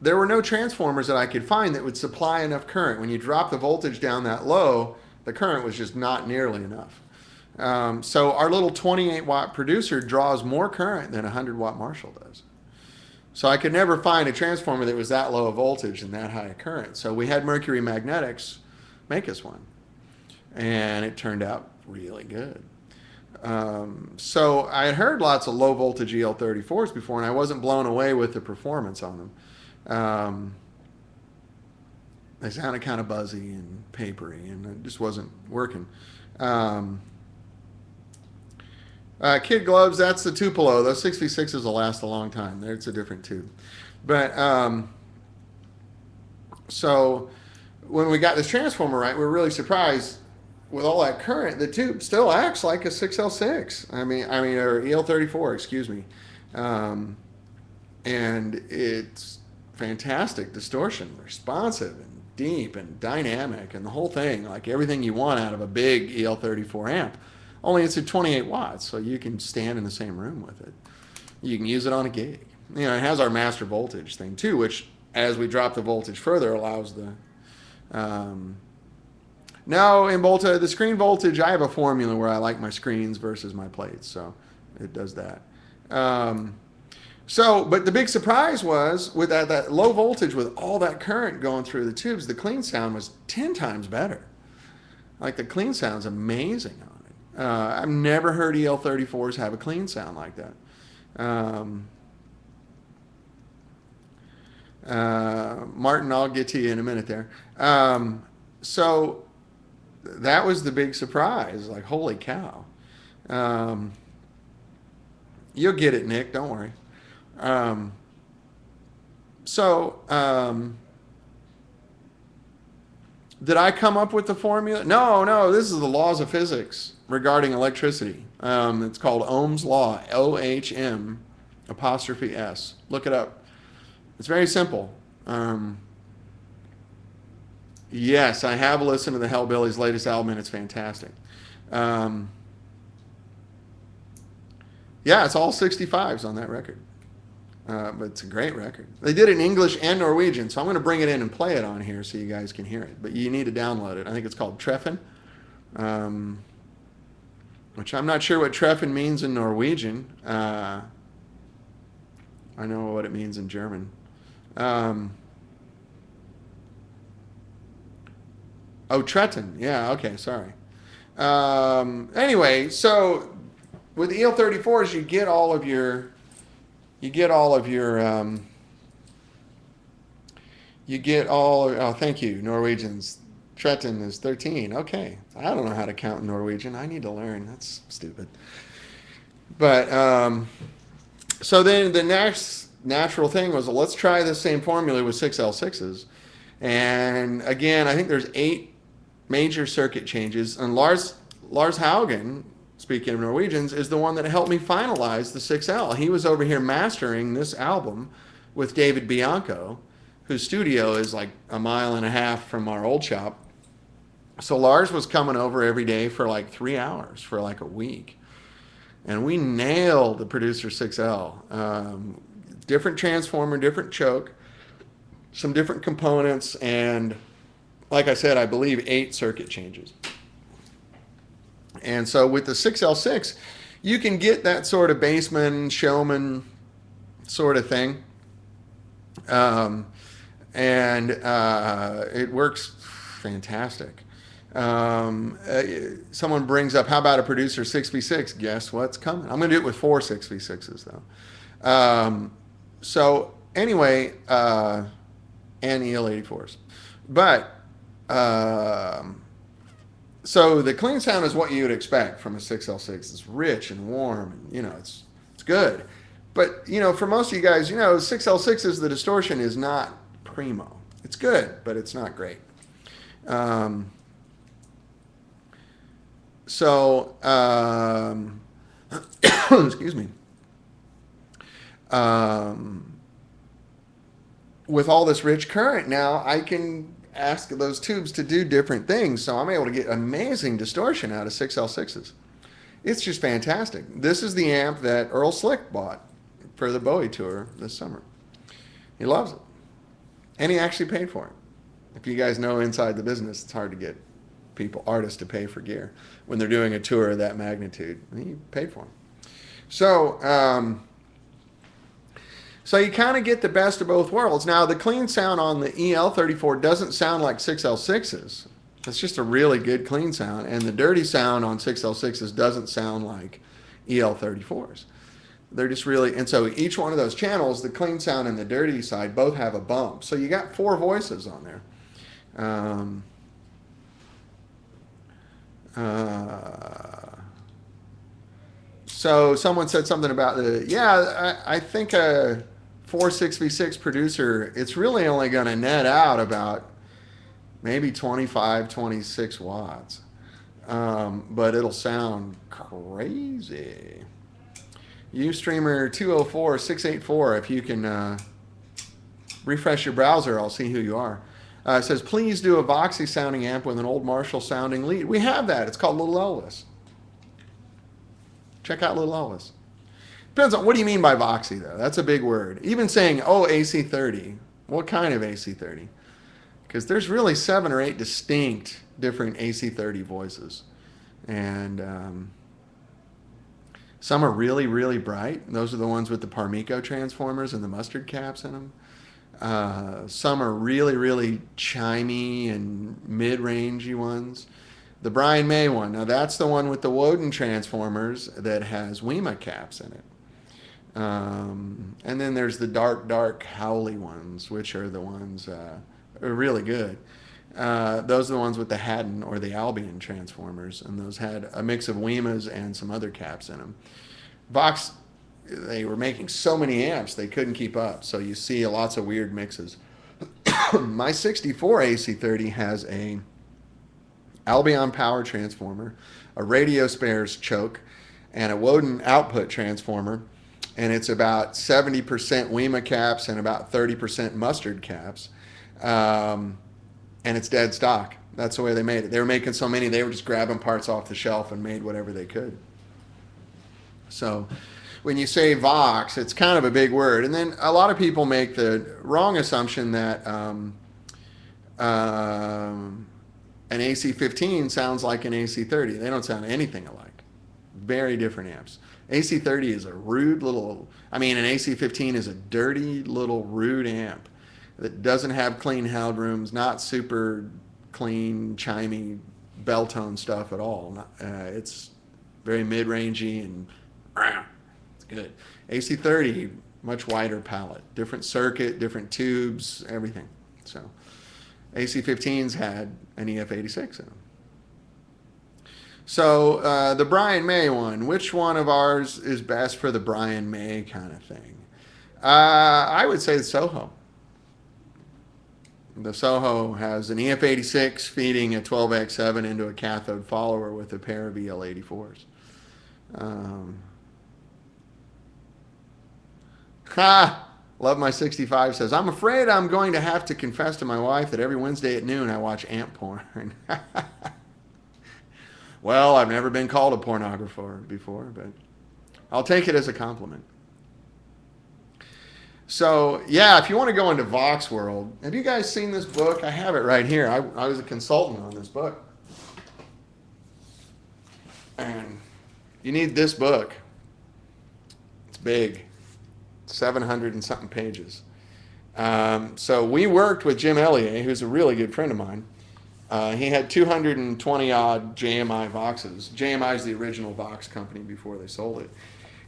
there were no transformers that I could find that would supply enough current. When you drop the voltage down that low, the current was just not nearly enough. So our little 28 watt producer draws more current than a 100 watt Marshall does. So I could never find a transformer that was that low a voltage and that high a current. So we had Mercury Magnetics make us one. And it turned out really good. So I had heard lots of low voltage EL34s before, and I wasn't blown away with the performance on them. They sounded kind of buzzy and papery, and it just wasn't working. Kid Gloves, that's the Tupelo. Those 6v6s will last a long time. It's a different tube. But so when we got this transformer right, we were really surprised. With all that current, the tube still acts like a 6L6. I mean, or EL34, excuse me. And it's fantastic distortion, responsive and deep and dynamic and the whole thing, like everything you want out of a big EL34 amp. Only it's at 28 watts, so you can stand in the same room with it. You can use it on a gig. It has our master voltage thing too, which as we drop the voltage further allows the... Now in Volta, the screen voltage, I have a formula where I like my screens versus my plates, so it does that. But the big surprise was with that low voltage, with all that current going through the tubes, the clean sound was 10 times better. Like the clean sound's amazing on it. I've never heard EL34s have a clean sound like that. Martin, I'll get to you in a minute there. So that was the big surprise. Like, holy cow. You'll get it, Nick. Don't worry. Did I come up with the formula? No. This is the laws of physics regarding electricity. It's called Ohm's law. OHM apostrophe S. Look it up. It's very simple. Yes, I have listened to the Hellbillies' latest album, and it's fantastic. Yeah, it's all 65s on that record. But it's a great record. They did it in English and Norwegian, so I'm going to bring it in and play it on here so you guys can hear it. But you need to download it. I think it's called Treffen. which I'm not sure what treffen means in Norwegian. I know what it means in German. Um, oh, Tretten. Yeah, okay, sorry. Anyway, so with EL34s, you get all of your, oh, thank you, Norwegians. Tretten is 13. Okay. I don't know how to count in Norwegian. I need to learn. That's stupid. But, so then the next natural thing was, well, let's try the same formula with 6L6s. And again, I think there's 8 major circuit changes. And Lars Haugen, speaking of Norwegians, is the one that helped me finalize the 6L. He was over here mastering this album with David Bianco, whose studio is like a mile and a half from our old shop. So Lars was coming over every day for like 3 hours for like a week. And we nailed the Producer 6L. Different transformer, different choke, some different components, and like I said, I believe 8 circuit changes. And so with the 6L6, you can get that sort of bassman, showman sort of thing. It works fantastic. Someone brings up, how about a Producer 6v6? Guess what's coming? I'm going to do it with 4 6v6s, though. So anyway, and EL84s. But, so the clean sound is what you would expect from a 6L6. It's rich and warm, and, you know, it's good. But, you know, for most of you guys, you know, 6L6s, the distortion is not primo. It's good, but it's not great. Excuse me. With all this rich current now, I can ask those tubes to do different things. So I'm able to get amazing distortion out of 6L6s. It's just fantastic. This is the amp that Earl Slick bought for the Bowie tour this summer. He loves it. And he actually paid for it. If you guys know inside the business, it's hard to get artists to pay for gear when they're doing a tour of that magnitude. He paid for them. So, so you kind of get the best of both worlds. Now, the clean sound on the EL34 doesn't sound like 6L6s. It's just a really good clean sound. And the dirty sound on 6L6s doesn't sound like EL34s. They're just really, and so each one of those channels, the clean sound and the dirty side, both have a bump. So you got 4 voices on there. So someone said something about I think a 4 6v6 producer, it's really only going to net out about maybe 25, 26 watts. But it'll sound crazy. Ustreamer 204 684, if you can refresh your browser, I'll see who you are. It says, please do a Voxy sounding amp with an old Marshall sounding lead. We have that. It's called Little Elvis. Check out Little Elvis. Depends on, what do you mean by Voxy, though? That's a big word. Even saying, oh, AC30. What kind of AC30? Because there's really 7 or 8 distinct different AC30 voices. And some are really, really bright. Those are the ones with the Parmico transformers and the mustard caps in them. Some are really, really chimey and mid-rangey ones. The Brian May one, now that's the one with the Woden transformers that has WEMA caps in it. And then there's the dark howly ones, which are the ones are really good. Those are the ones with the Haddon or the Albion transformers, and those had a mix of WEMAs and some other caps in them. Vox, they were making so many amps they couldn't keep up, so you see lots of weird mixes. My 64 AC30 has a Albion power transformer, a radio spares choke, and a Woden output transformer, and it's about 70% WEMA caps and about 30% mustard caps, and it's dead stock. That's the way they made it. They were making so many, they were just grabbing parts off the shelf and made whatever they could. So when you say Vox, it's kind of a big word. And then a lot of people make the wrong assumption that an AC15 sounds like an AC30. They don't sound anything alike. very different amps. AC30 is a rude little, I mean, an AC15 is a dirty little rude amp that doesn't have clean held rooms, not super clean, chimey bell tone stuff at all. It's very mid-rangey and it's good. AC30, much wider palette, different circuit, different tubes, everything. So AC15s had an EF86 in them. So the Brian May one, which one of ours is best for the Brian May kind of thing? I would say the Soho. The Soho has an EF86 feeding a 12X7 into a cathode follower with a pair of EL84s. Love My 65 says, I'm afraid I'm going to have to confess to my wife that every Wednesday at noon I watch amp porn. Well, I've never been called a pornographer before, but I'll take it as a compliment. So, yeah, if you want to go into Vox world, have you guys seen this book? I have it right here. I was a consultant on this book. And you need this book. It's big. 700 and something pages. So we worked with Jim Elliott, who's a really good friend of mine. He had 220 odd JMI Voxes. JMI is the original Vox company before they sold it.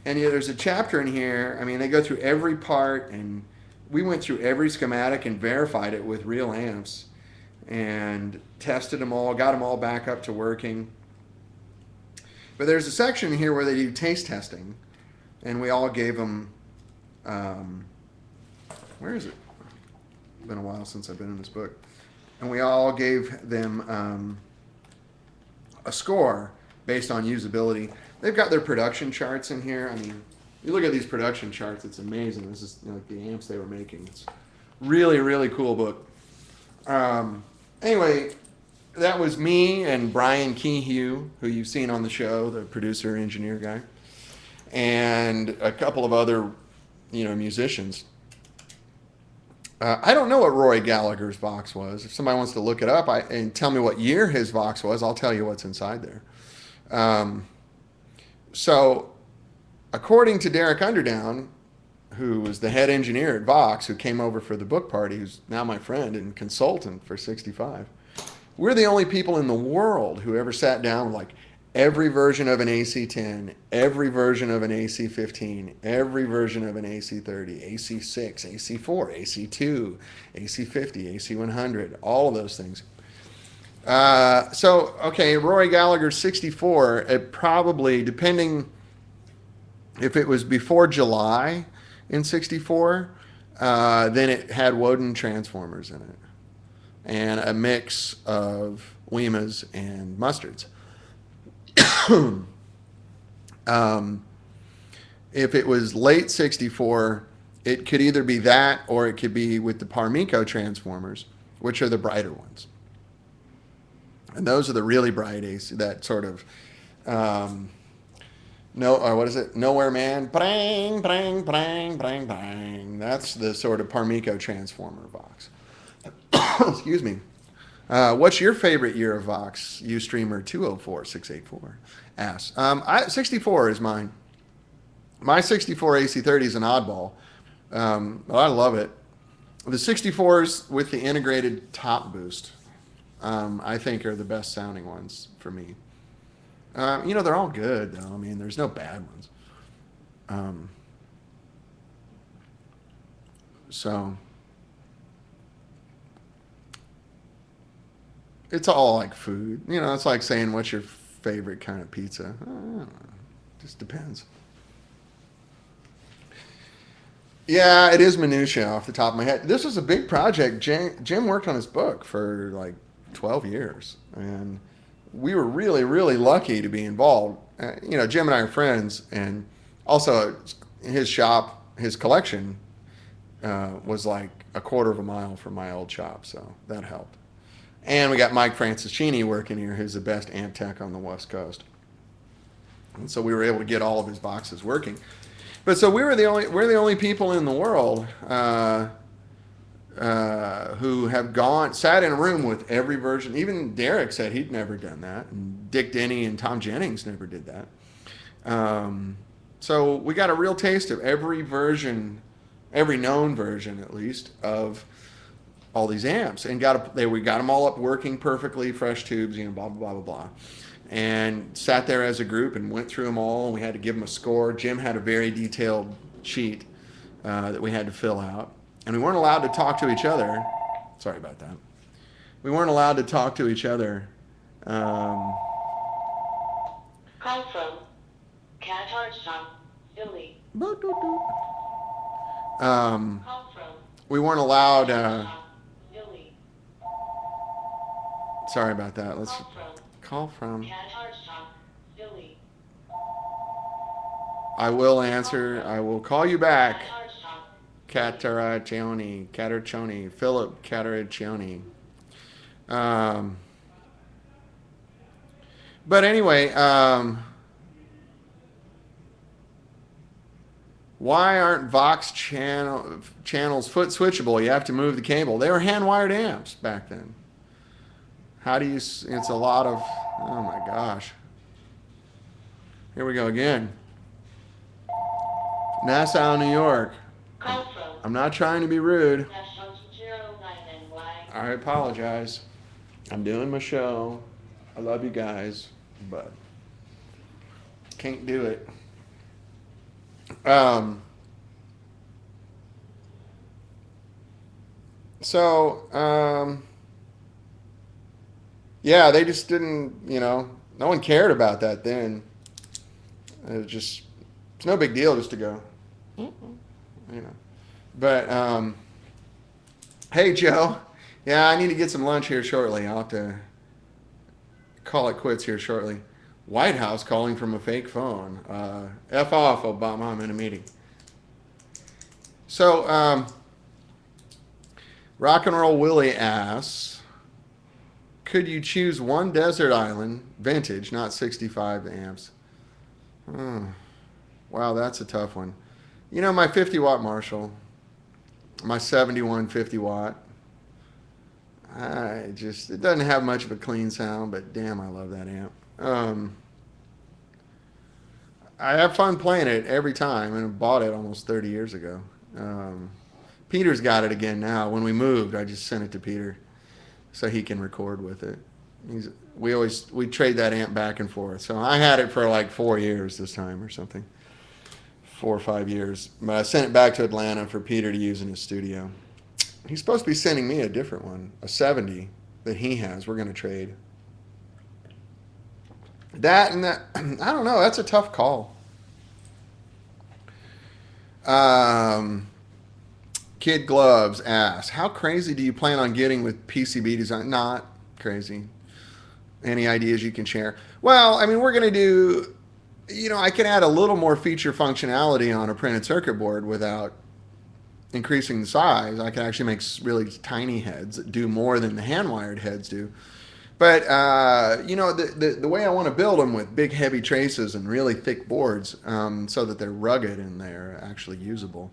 And there's a chapter in here. I mean, they go through every part, and we went through every schematic and verified it with real amps and tested them all, got them all back up to working. But there's a section here where they do taste testing, and we all gave them, where is it? It's been a while since I've been in this book. And we all gave them a score based on usability. They've got their production charts in here. I mean, you look at these production charts, it's amazing. This is like the amps they were making. It's really, really cool book. Anyway, that was me and Brian Keyhue, who you've seen on the show, the producer, engineer guy, and a couple of other, musicians. I don't know what Roy Gallagher's Vox was. If somebody wants to look it up and tell me what year his Vox was, I'll tell you what's inside there. So, according to Derek Underdown, who was the head engineer at Vox, who came over for the book party, who's now my friend and consultant for 65, we're the only people in the world who ever sat down with like every version of an AC10, every version of an AC15, every version of an AC30, AC6, AC4, AC2, AC50, AC100, all of those things. Okay, Roy Gallagher 64, it probably, depending if it was before July in 64, then it had Woden transformers in it and a mix of Wimas and Mustards. If it was late 64, it could either be that or it could be with the Parmico transformers, which are the brighter ones. And those are the really bright AC, that sort of, Nowhere Man, bang, bang, bang, bang, bang. That's the sort of Parmico transformer Vox. Excuse me. What's your favorite year of Vox? Ustreamer 204684 asks. 64 is mine. My 64 AC30 is an oddball. I love it. The 64s with the integrated top boost, I think, are the best sounding ones for me. They're all good, though. I mean, there's no bad ones. It's all like food. It's like saying, what's your favorite kind of pizza? I don't know. Just depends. Yeah, it is minutia off the top of my head. This was a big project. Jim worked on his book for like 12 years. And we were really, really lucky to be involved. Jim and I are friends. And also his shop, his collection was like a quarter of a mile from my old shop. So that helped. And we got Mike Francischini working here, who's the best amp tech on the West Coast. And so we were able to get all of his boxes working. But so we're the only people in the world who have sat in a room with every version. Even Derek said he'd never done that. And Dick Denny and Tom Jennings never did that. So we got a real taste of every version, every known version at least, of all these amps, and we got them all up working perfectly, fresh tubes, blah blah blah blah blah, and sat there as a group and went through them all. And we had to give them a score. Jim had a very detailed sheet that we had to fill out, and we weren't allowed to talk to each other. Sorry about that. We weren't allowed to talk to each other. Call from Qatar, Philly. Call from We weren't allowed. Philly. Sorry about that. Let's Call call from. Qatar, Philly. I will answer. I will call you back. Cataraccioni, Philip Cataraccioni. But anyway, why aren't Vox channels foot switchable? You have to move the cable. They were hand wired amps back then. How do you? It's a lot of. Oh my gosh. Here we go again. Nassau, New York. Call from I'm not trying to be rude. National 09NY. I apologize. I'm doing my show. I love you guys, but can't do it. Yeah, they just didn't, no one cared about that then. It was just, it's no big deal just to go, you know. But, hey, Joe. Yeah, I need to get some lunch here shortly. I'll have to call it quits here shortly. White House calling from a fake phone. F off, Obama. I'm in a meeting. So, Rock and Roll Willie asks, could you choose one desert island, vintage, not 65 amps? Wow, that's a tough one. My 50 watt Marshall, my 71 50 watt. It doesn't have much of a clean sound, but damn, I love that amp. I have fun playing it every time, and I bought it almost 30 years ago. Peter's got it again now. When we moved, I just sent it to Peter so he can record with it. We trade that amp back and forth. So I had it for like 4 years this time or something, 4 or 5 years. But I sent it back to Atlanta for Peter to use in his studio. He's supposed to be sending me a different one, a 70 that he has. We're going to trade. That and that, I don't know. That's a tough call. Kid Gloves asks, how crazy do you plan on getting with PCB design? Not crazy. Any ideas you can share? Well, I mean, we're going to do, I can add a little more feature functionality on a printed circuit board without increasing the size. I can actually make really tiny heads that do more than the hand-wired heads do. But, the way I want to build them with big, heavy traces and really thick boards so that they're rugged and they're actually usable.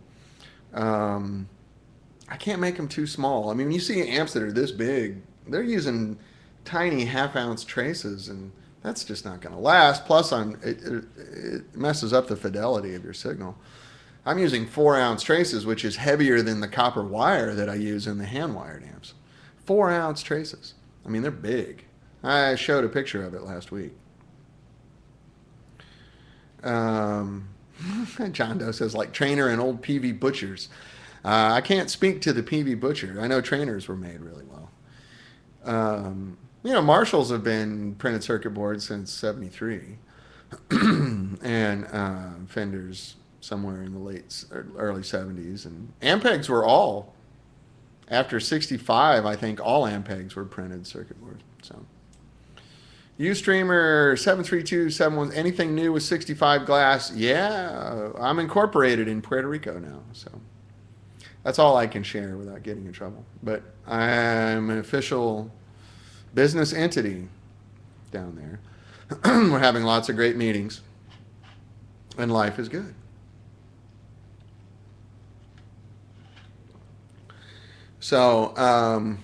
I can't make them too small. I mean, when you see amps that are this big, they're using tiny half-ounce traces, and that's just not going to last. Plus, it messes up the fidelity of your signal. I'm using 4-ounce traces, which is heavier than the copper wire that I use in the hand-wired amps. 4-ounce traces. I mean, they're big. I showed a picture of it last week. John Doe says, like Trainer and old PV Butchers. I can't speak to the PV Butcher. I know Trainers were made really well. Marshalls have been printed circuit boards since 73. And Fenders somewhere in the early 70s. And Ampegs were all, after 65, I think all Ampegs were printed circuit boards. So, Ustreamer 73271, anything new with 65 glass? Yeah, I'm incorporated in Puerto Rico now, so that's all I can share without getting in trouble. But I'm an official business entity down there. We're having lots of great meetings, and life is good. So,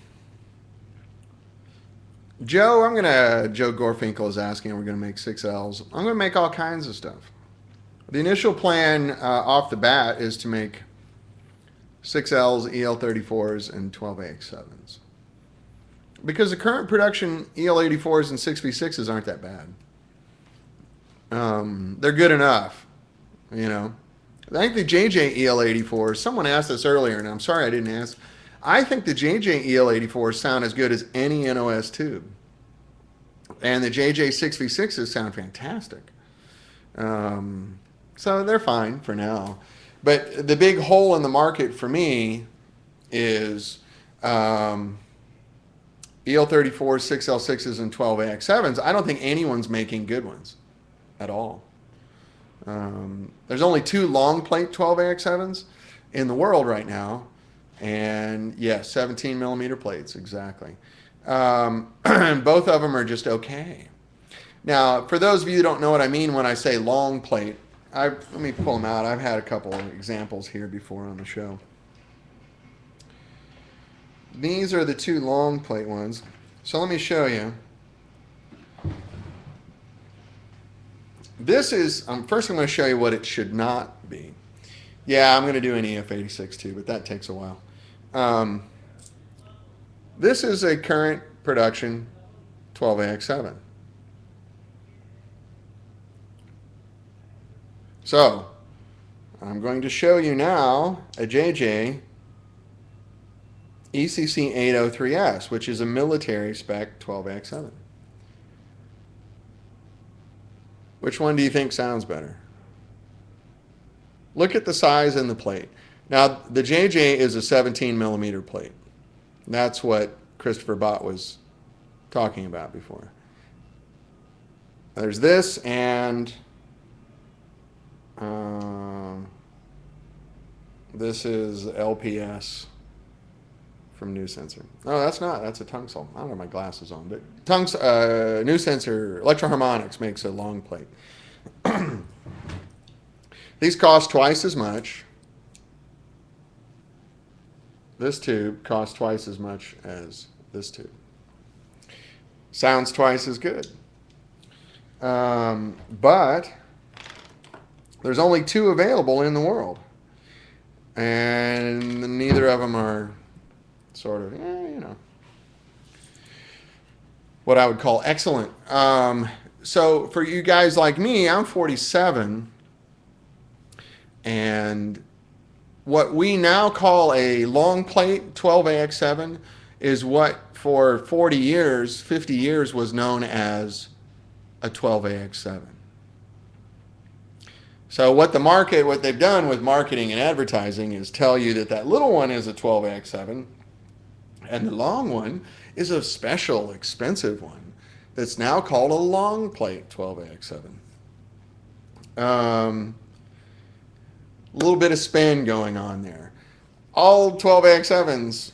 Joe Gorfinkel is asking, we're going to make 6Ls. I'm going to make all kinds of stuff. The initial plan off the bat is to make 6Ls, EL34s, and 12AX7s. Because the current production EL84s and 6V6s aren't that bad. They're good enough, you know. I think the JJ EL84s, someone asked this earlier, and I'm sorry I didn't ask. I think the JJ EL84s sound as good as any NOS tube. And the JJ 6V6s sound fantastic. So they're fine for now. But the big hole in the market for me is EL34s, 6L6s, and 12AX7s. I don't think anyone's making good ones at all. There's only 2 long plate 12AX7s in the world right now. And yes, 17 millimeter plates, exactly. Both of them are just okay. Now, for those of you who don't know what I mean when I say long plate, let me pull them out. I've had a couple of examples here before on the show. These are the 2 long plate ones. So let me show you. This is, first I'm going to show you what it should not be. Yeah, I'm going to do an EF86 too, but that takes a while. This is a current production 12AX7. So, I'm going to show you now a JJ ECC 803S, which is a military spec 12AX7. Which one do you think sounds better? Look at the size and the plate. Now, the JJ is a 17 millimeter plate. That's what Christopher Bott was talking about before. There's this, and this is LPS from New Sensor. Oh, that's not. That's a Tungsol. I don't have my glasses on, but New Sensor Electro-Harmonics makes a long plate. These cost twice as much. This tube costs twice as much as this tube. Sounds twice as good. But there's only 2 available in the world. And neither of them are sort of, you know, what I would call excellent. So for you guys like me, I'm 47. And what we now call a long plate 12AX7 is what for 40 years, 50 years was known as a 12AX7. So what they've done with marketing and advertising is tell you that that little one is a 12AX7 and the long one is a special, expensive one that's now called a long plate 12AX7. A little bit of spin going on there. All 12AX7s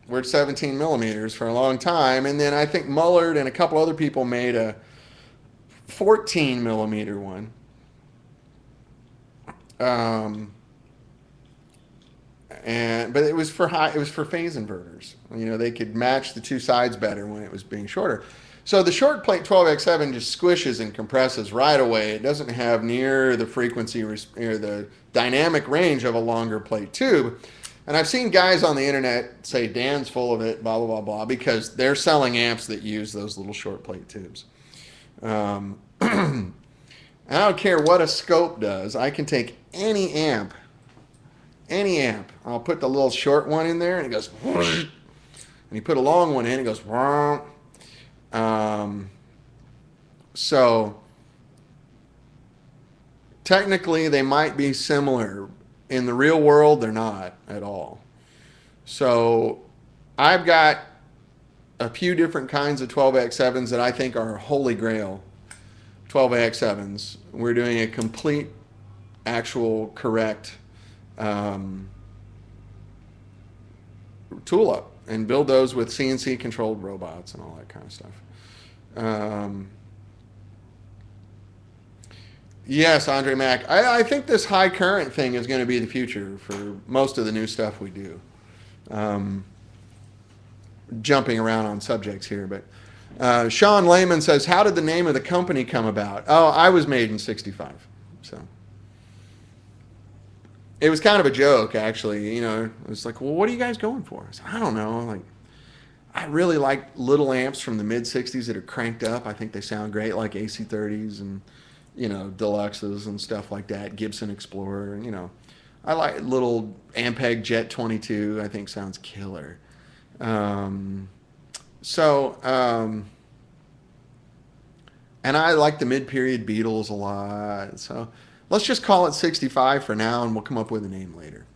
were 17 millimeters for a long time, and then I think Mullard and a couple other people made a 14 millimeter one. But it was for phase inverters. You know, they could match the 2 sides better when it was being shorter. So the short plate 12X7 just squishes and compresses right away. It doesn't have near the frequency or the dynamic range of a longer plate tube. And I've seen guys on the internet say Dan's full of it, blah, blah, blah, blah, because they're selling amps that use those little short plate tubes. I don't care what a scope does. I can take any amp. I'll put the little short one in there and it goes whoosh. And you put a long one in, it goes whoosh. So technically they might be similar. In the real world, they're not at all. So I've got a few different kinds of 12X7s that I think are holy grail 12X7s. We're doing a complete, actual, correct tool up and build those with CNC controlled robots and all that kind of stuff. Yes, Andre Mack. I think this high current thing is going to be the future for most of the new stuff we do. jumping around on subjects here, but Sean Lehman says, how did the name of the company come about? Oh, I was made in 65. So it was kind of a joke, actually. You know, it was like, well, what are you guys going for? I said, I don't know. Like, I really like little amps from the mid 60s that are cranked up. I think they sound great, like AC30s and, you know, Deluxes and stuff like that. Gibson Explorer, you know. I like little Ampeg Jet 22, I think sounds killer. Um, and I like the mid-period Beatles a lot. So let's just call it 65 for now, and we'll come up with a name later.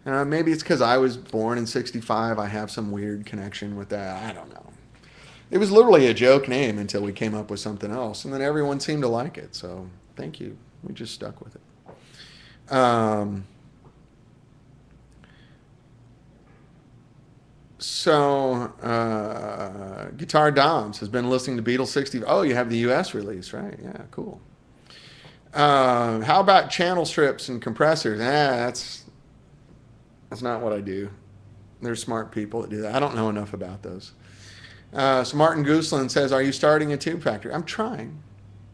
Maybe it's because I was born in 65. I have some weird connection with that. I don't know. It was literally a joke name until we came up with something else, and then everyone seemed to like it. So thank you. We just stuck with it. Guitar Doms has been listening to Beatles 60. Oh, you have the U.S. release, right? Yeah, cool. How about channel strips and compressors? That's not what I do. There's smart people that do that. I don't know enough about those. So Martin Gooseland says, are you starting a tube factory? I'm trying.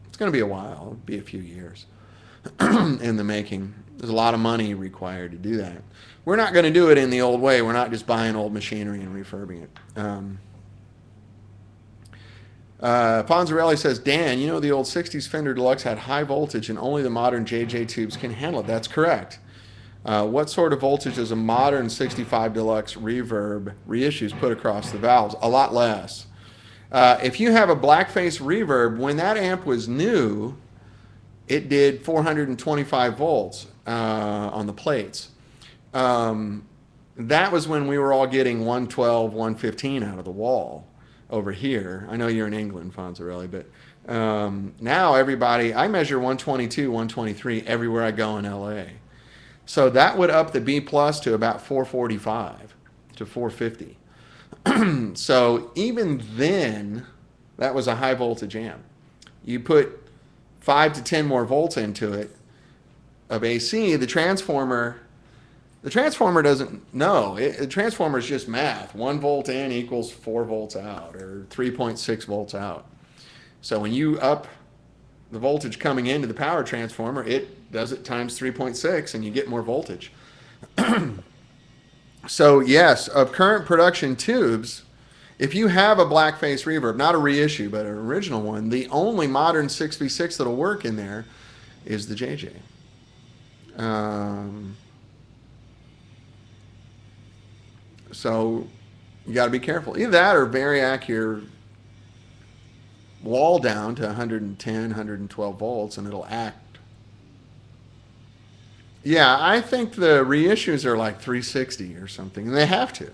It's going to be a while. It'll be a few years in the making. There's a lot of money required to do that. We're not going to do it in the old way. We're not just buying old machinery and refurbing it. Ponzarelli says, Dan, you know the old 60s Fender Deluxe had high voltage and only the modern JJ tubes can handle it. That's correct. What sort of voltage does a modern 65 Deluxe reverb reissues put across the valves? A lot less. If you have a blackface reverb, when that amp was new, it did 425 volts on the plates. That was when we were all getting 112, 115 out of the wall over here. I know you're in England, Fonzarelli, but now everybody, I measure 122, 123 everywhere I go in LA. So that would up the B plus to about 445 to 450. So even then, that was a high voltage amp. You put 5 to 10 more volts into it of AC, the transformer doesn't know. The transformer is just math. 1 volt in equals 4 volts out, or 3.6 volts out. So when you up the voltage coming into the power transformer, it does it times 3.6, and you get more voltage. So yes, of current production tubes, if you have a blackface reverb, not a reissue, but an original one, the only modern 6v6 that'll work in there is the JJ. So you got to be careful. Either that or variac your wall down to 110, 112 volts, and it'll act. Yeah, I think the reissues are like 360 or something, and they have to,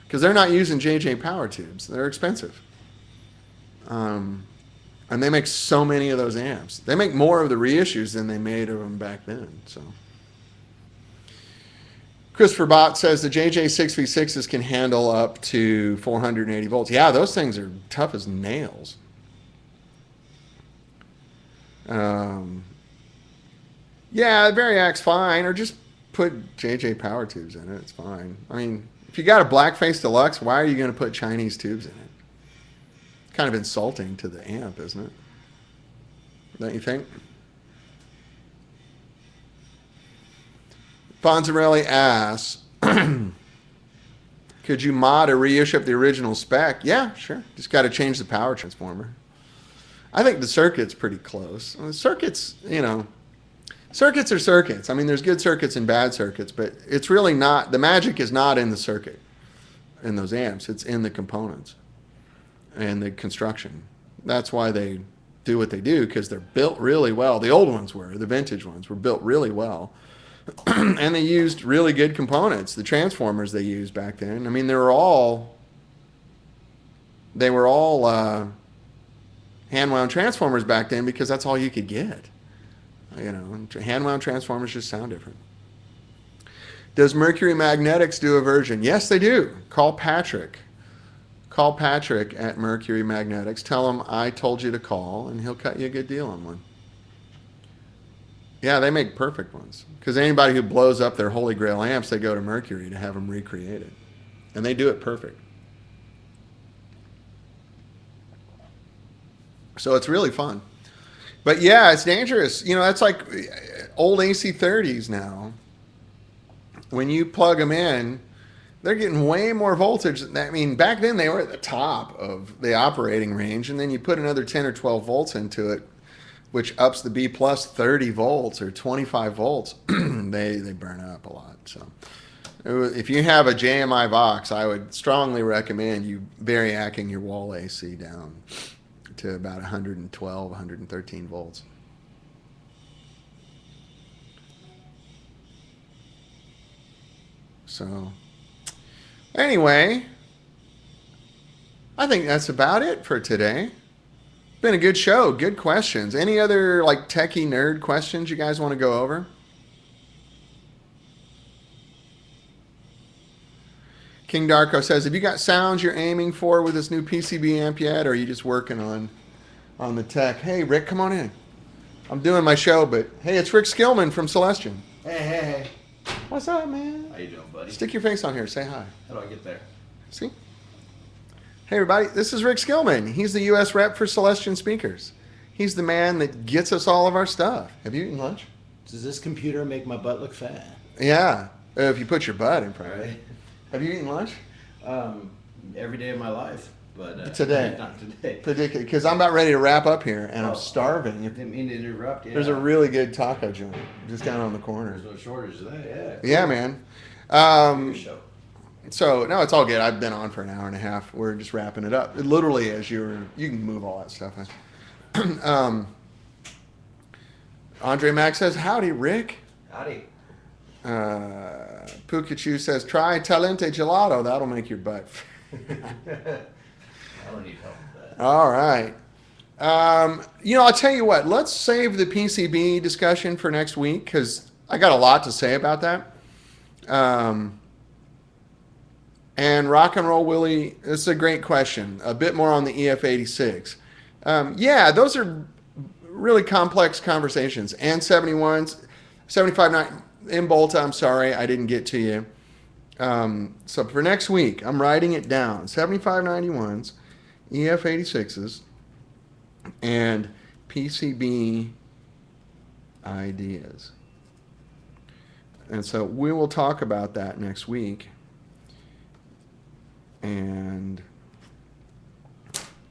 because they're not using JJ power tubes. They're expensive. And they make so many of those amps. They make more of the reissues than they made of them back then. So Christopher Bott says the JJ 6v6s can handle up to 480 volts. Yeah, those things are tough as nails. Yeah, variac's fine, or just put JJ power tubes in it. It's fine. I mean, if you got a blackface Deluxe, why are you going to put Chinese tubes in it? Kind of insulting to the amp, isn't it? Don't you think? Fonzarelli asks, could you mod or reissue the original spec? Yeah, sure. Just got to change the power transformer. I think the circuit's pretty close. Circuits, circuits are circuits. I mean, there's good circuits and bad circuits, but it's really not, the magic is not in the circuit, in those amps. It's in the components and the construction. That's why they do what they do, because they're built really well. The old ones were, the vintage ones were built really well. And they used really good components. The transformers they used back then, I mean, they were all hand-wound transformers back then, because that's all you could get. Hand-wound transformers just sound different. Does Mercury Magnetics do a version? Yes, they do. Call Patrick. Call Patrick at Mercury Magnetics. Tell him I told you to call, and he'll cut you a good deal on one. Yeah, they make perfect ones. Because anybody who blows up their Holy Grail amps, they go to Mercury to have them recreated. And they do it perfect. So it's really fun. But yeah, it's dangerous. That's like old AC30s now. When you plug them in, they're getting way more voltage. I mean, back then they were at the top of the operating range, and then you put another 10 or 12 volts into it, which ups the B plus 30 volts or 25 volts. They burn up a lot. So if you have a JMI Vox, I would strongly recommend you variacing your wall AC down to about 112, 113 volts. So anyway, I think that's about it for today. Been a good show, good questions. Any other like techie nerd questions you guys want to go over? King Darko says, have you got sounds you're aiming for with this new PCB amp yet, or are you just working on the tech? Hey, Rick, come on in. I'm doing my show, but hey, it's Rick Skillman from Celestion. Hey. What's up, man? How you doing, buddy? Stick your face on here. Say hi. How do I get there? See? Hey, everybody. This is Rick Skillman. He's the U.S. rep for Celestion Speakers. He's the man that gets us all of our stuff. Have you eaten lunch? Does this computer make my butt look fat? Yeah, if you put your butt in front of it. Right. Have you eaten lunch? Every day of my life, but today. Not today. Because I'm about ready to wrap up here, and I'm Oh. starving. Didn't mean to interrupt. Yeah. There's a really good taco joint just down on the corner. There's no shortage of that. Yeah. Yeah, man. Your show. So no, it's all good. I've been on for an hour and a half. We're just wrapping it up. Literally, you can move all that stuff. Andre Mack says, "Howdy, Rick." Howdy. Pikachu says, "Try Talente Gelato. That'll make your butt." I don't need help with that. All right. I'll tell you what. Let's save the PCB discussion for next week because I got a lot to say about that. And Rock and Roll Willie, this is a great question. A bit more on the EF86. Yeah, those are really complex conversations. And 71s, 75 in Bolta, I'm sorry, I didn't get to you. So for next week, I'm writing it down. 7591s, EF86s, and PCB ideas. And so we will talk about that next week. And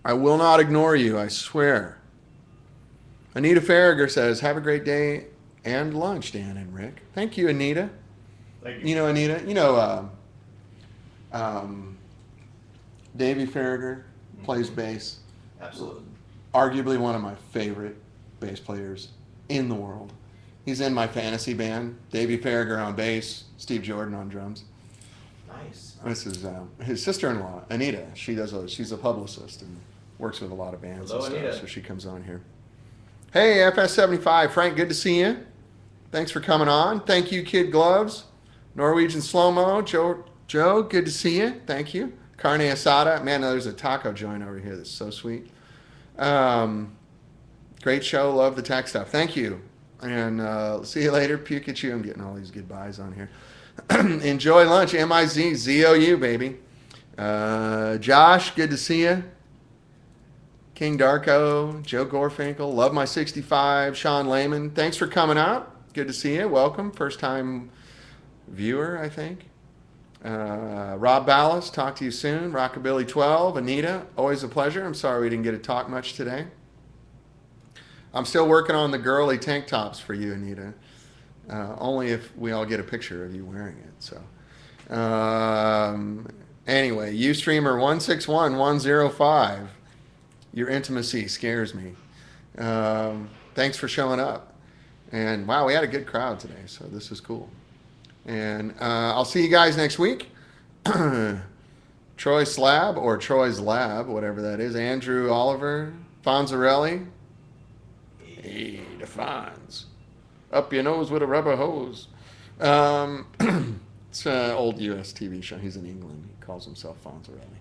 I will not ignore you, I swear. Anita Farragher says, have a great day and lunch, Dan and Rick. Thank you, Anita. Thank you. You know Anita? Davey Farragher plays bass. Absolutely. Arguably one of my favorite bass players in the world. He's in my fantasy band. Davey Farragher on bass, Steve Jordan on drums. Nice. This is his sister-in-law, Anita. She's a publicist and works with a lot of bands. Hello, and stuff, Anita. so she comes on here. Hey, FS75, Frank, good to see you. Thanks for coming on. Thank you, Kid Gloves. Norwegian Slow-Mo, Joe, good to see you. Thank you. Carne asada. Man, there's a taco joint over here that's so sweet. Great show. Love the tech stuff. Thank you. And see you later, Pikachu. I'm getting all these goodbyes on here. Enjoy lunch. M-I-Z, Z-O-U, baby. Josh, good to see you. King Darko, Joe Gorfinkel, love my 65. Sean Lehman, thanks for coming out. Good to see you. Welcome. First time viewer, I think. Rob Ballas, talk to you soon. Rockabilly 12. Anita, always a pleasure. I'm sorry we didn't get to talk much today. I'm still working on the girly tank tops for you, Anita. Only if we all get a picture of you wearing it. So, anyway, Ustreamer 161105. Your intimacy scares me. Thanks for showing up. And wow, we had a good crowd today, so this is cool. And I'll see you guys next week. Troy Slab or Troy's Lab, whatever that is. Andrew Oliver, Fonzarelli. Hey, the Fonz. Up your nose with a rubber hose. It's an old U.S. TV show. He's in England. He calls himself Fonzarelli.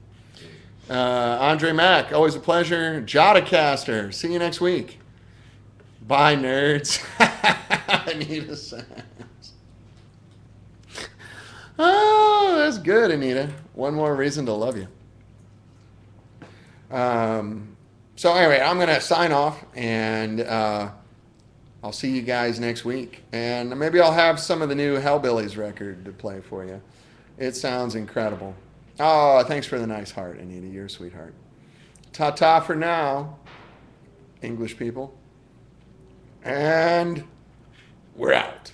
Andre Mack, always a pleasure. Jodacaster, see you next week. Bye, nerds. Anita Sands. Oh, that's good, Anita. One more reason to love you. So anyway, I'm gonna sign off, and I'll see you guys next week, and maybe I'll have some of the new Hellbillies record to play for you. It sounds incredible. Oh, thanks for the nice heart, Anita. You're a sweetheart. Ta ta for now, English people, and we're out.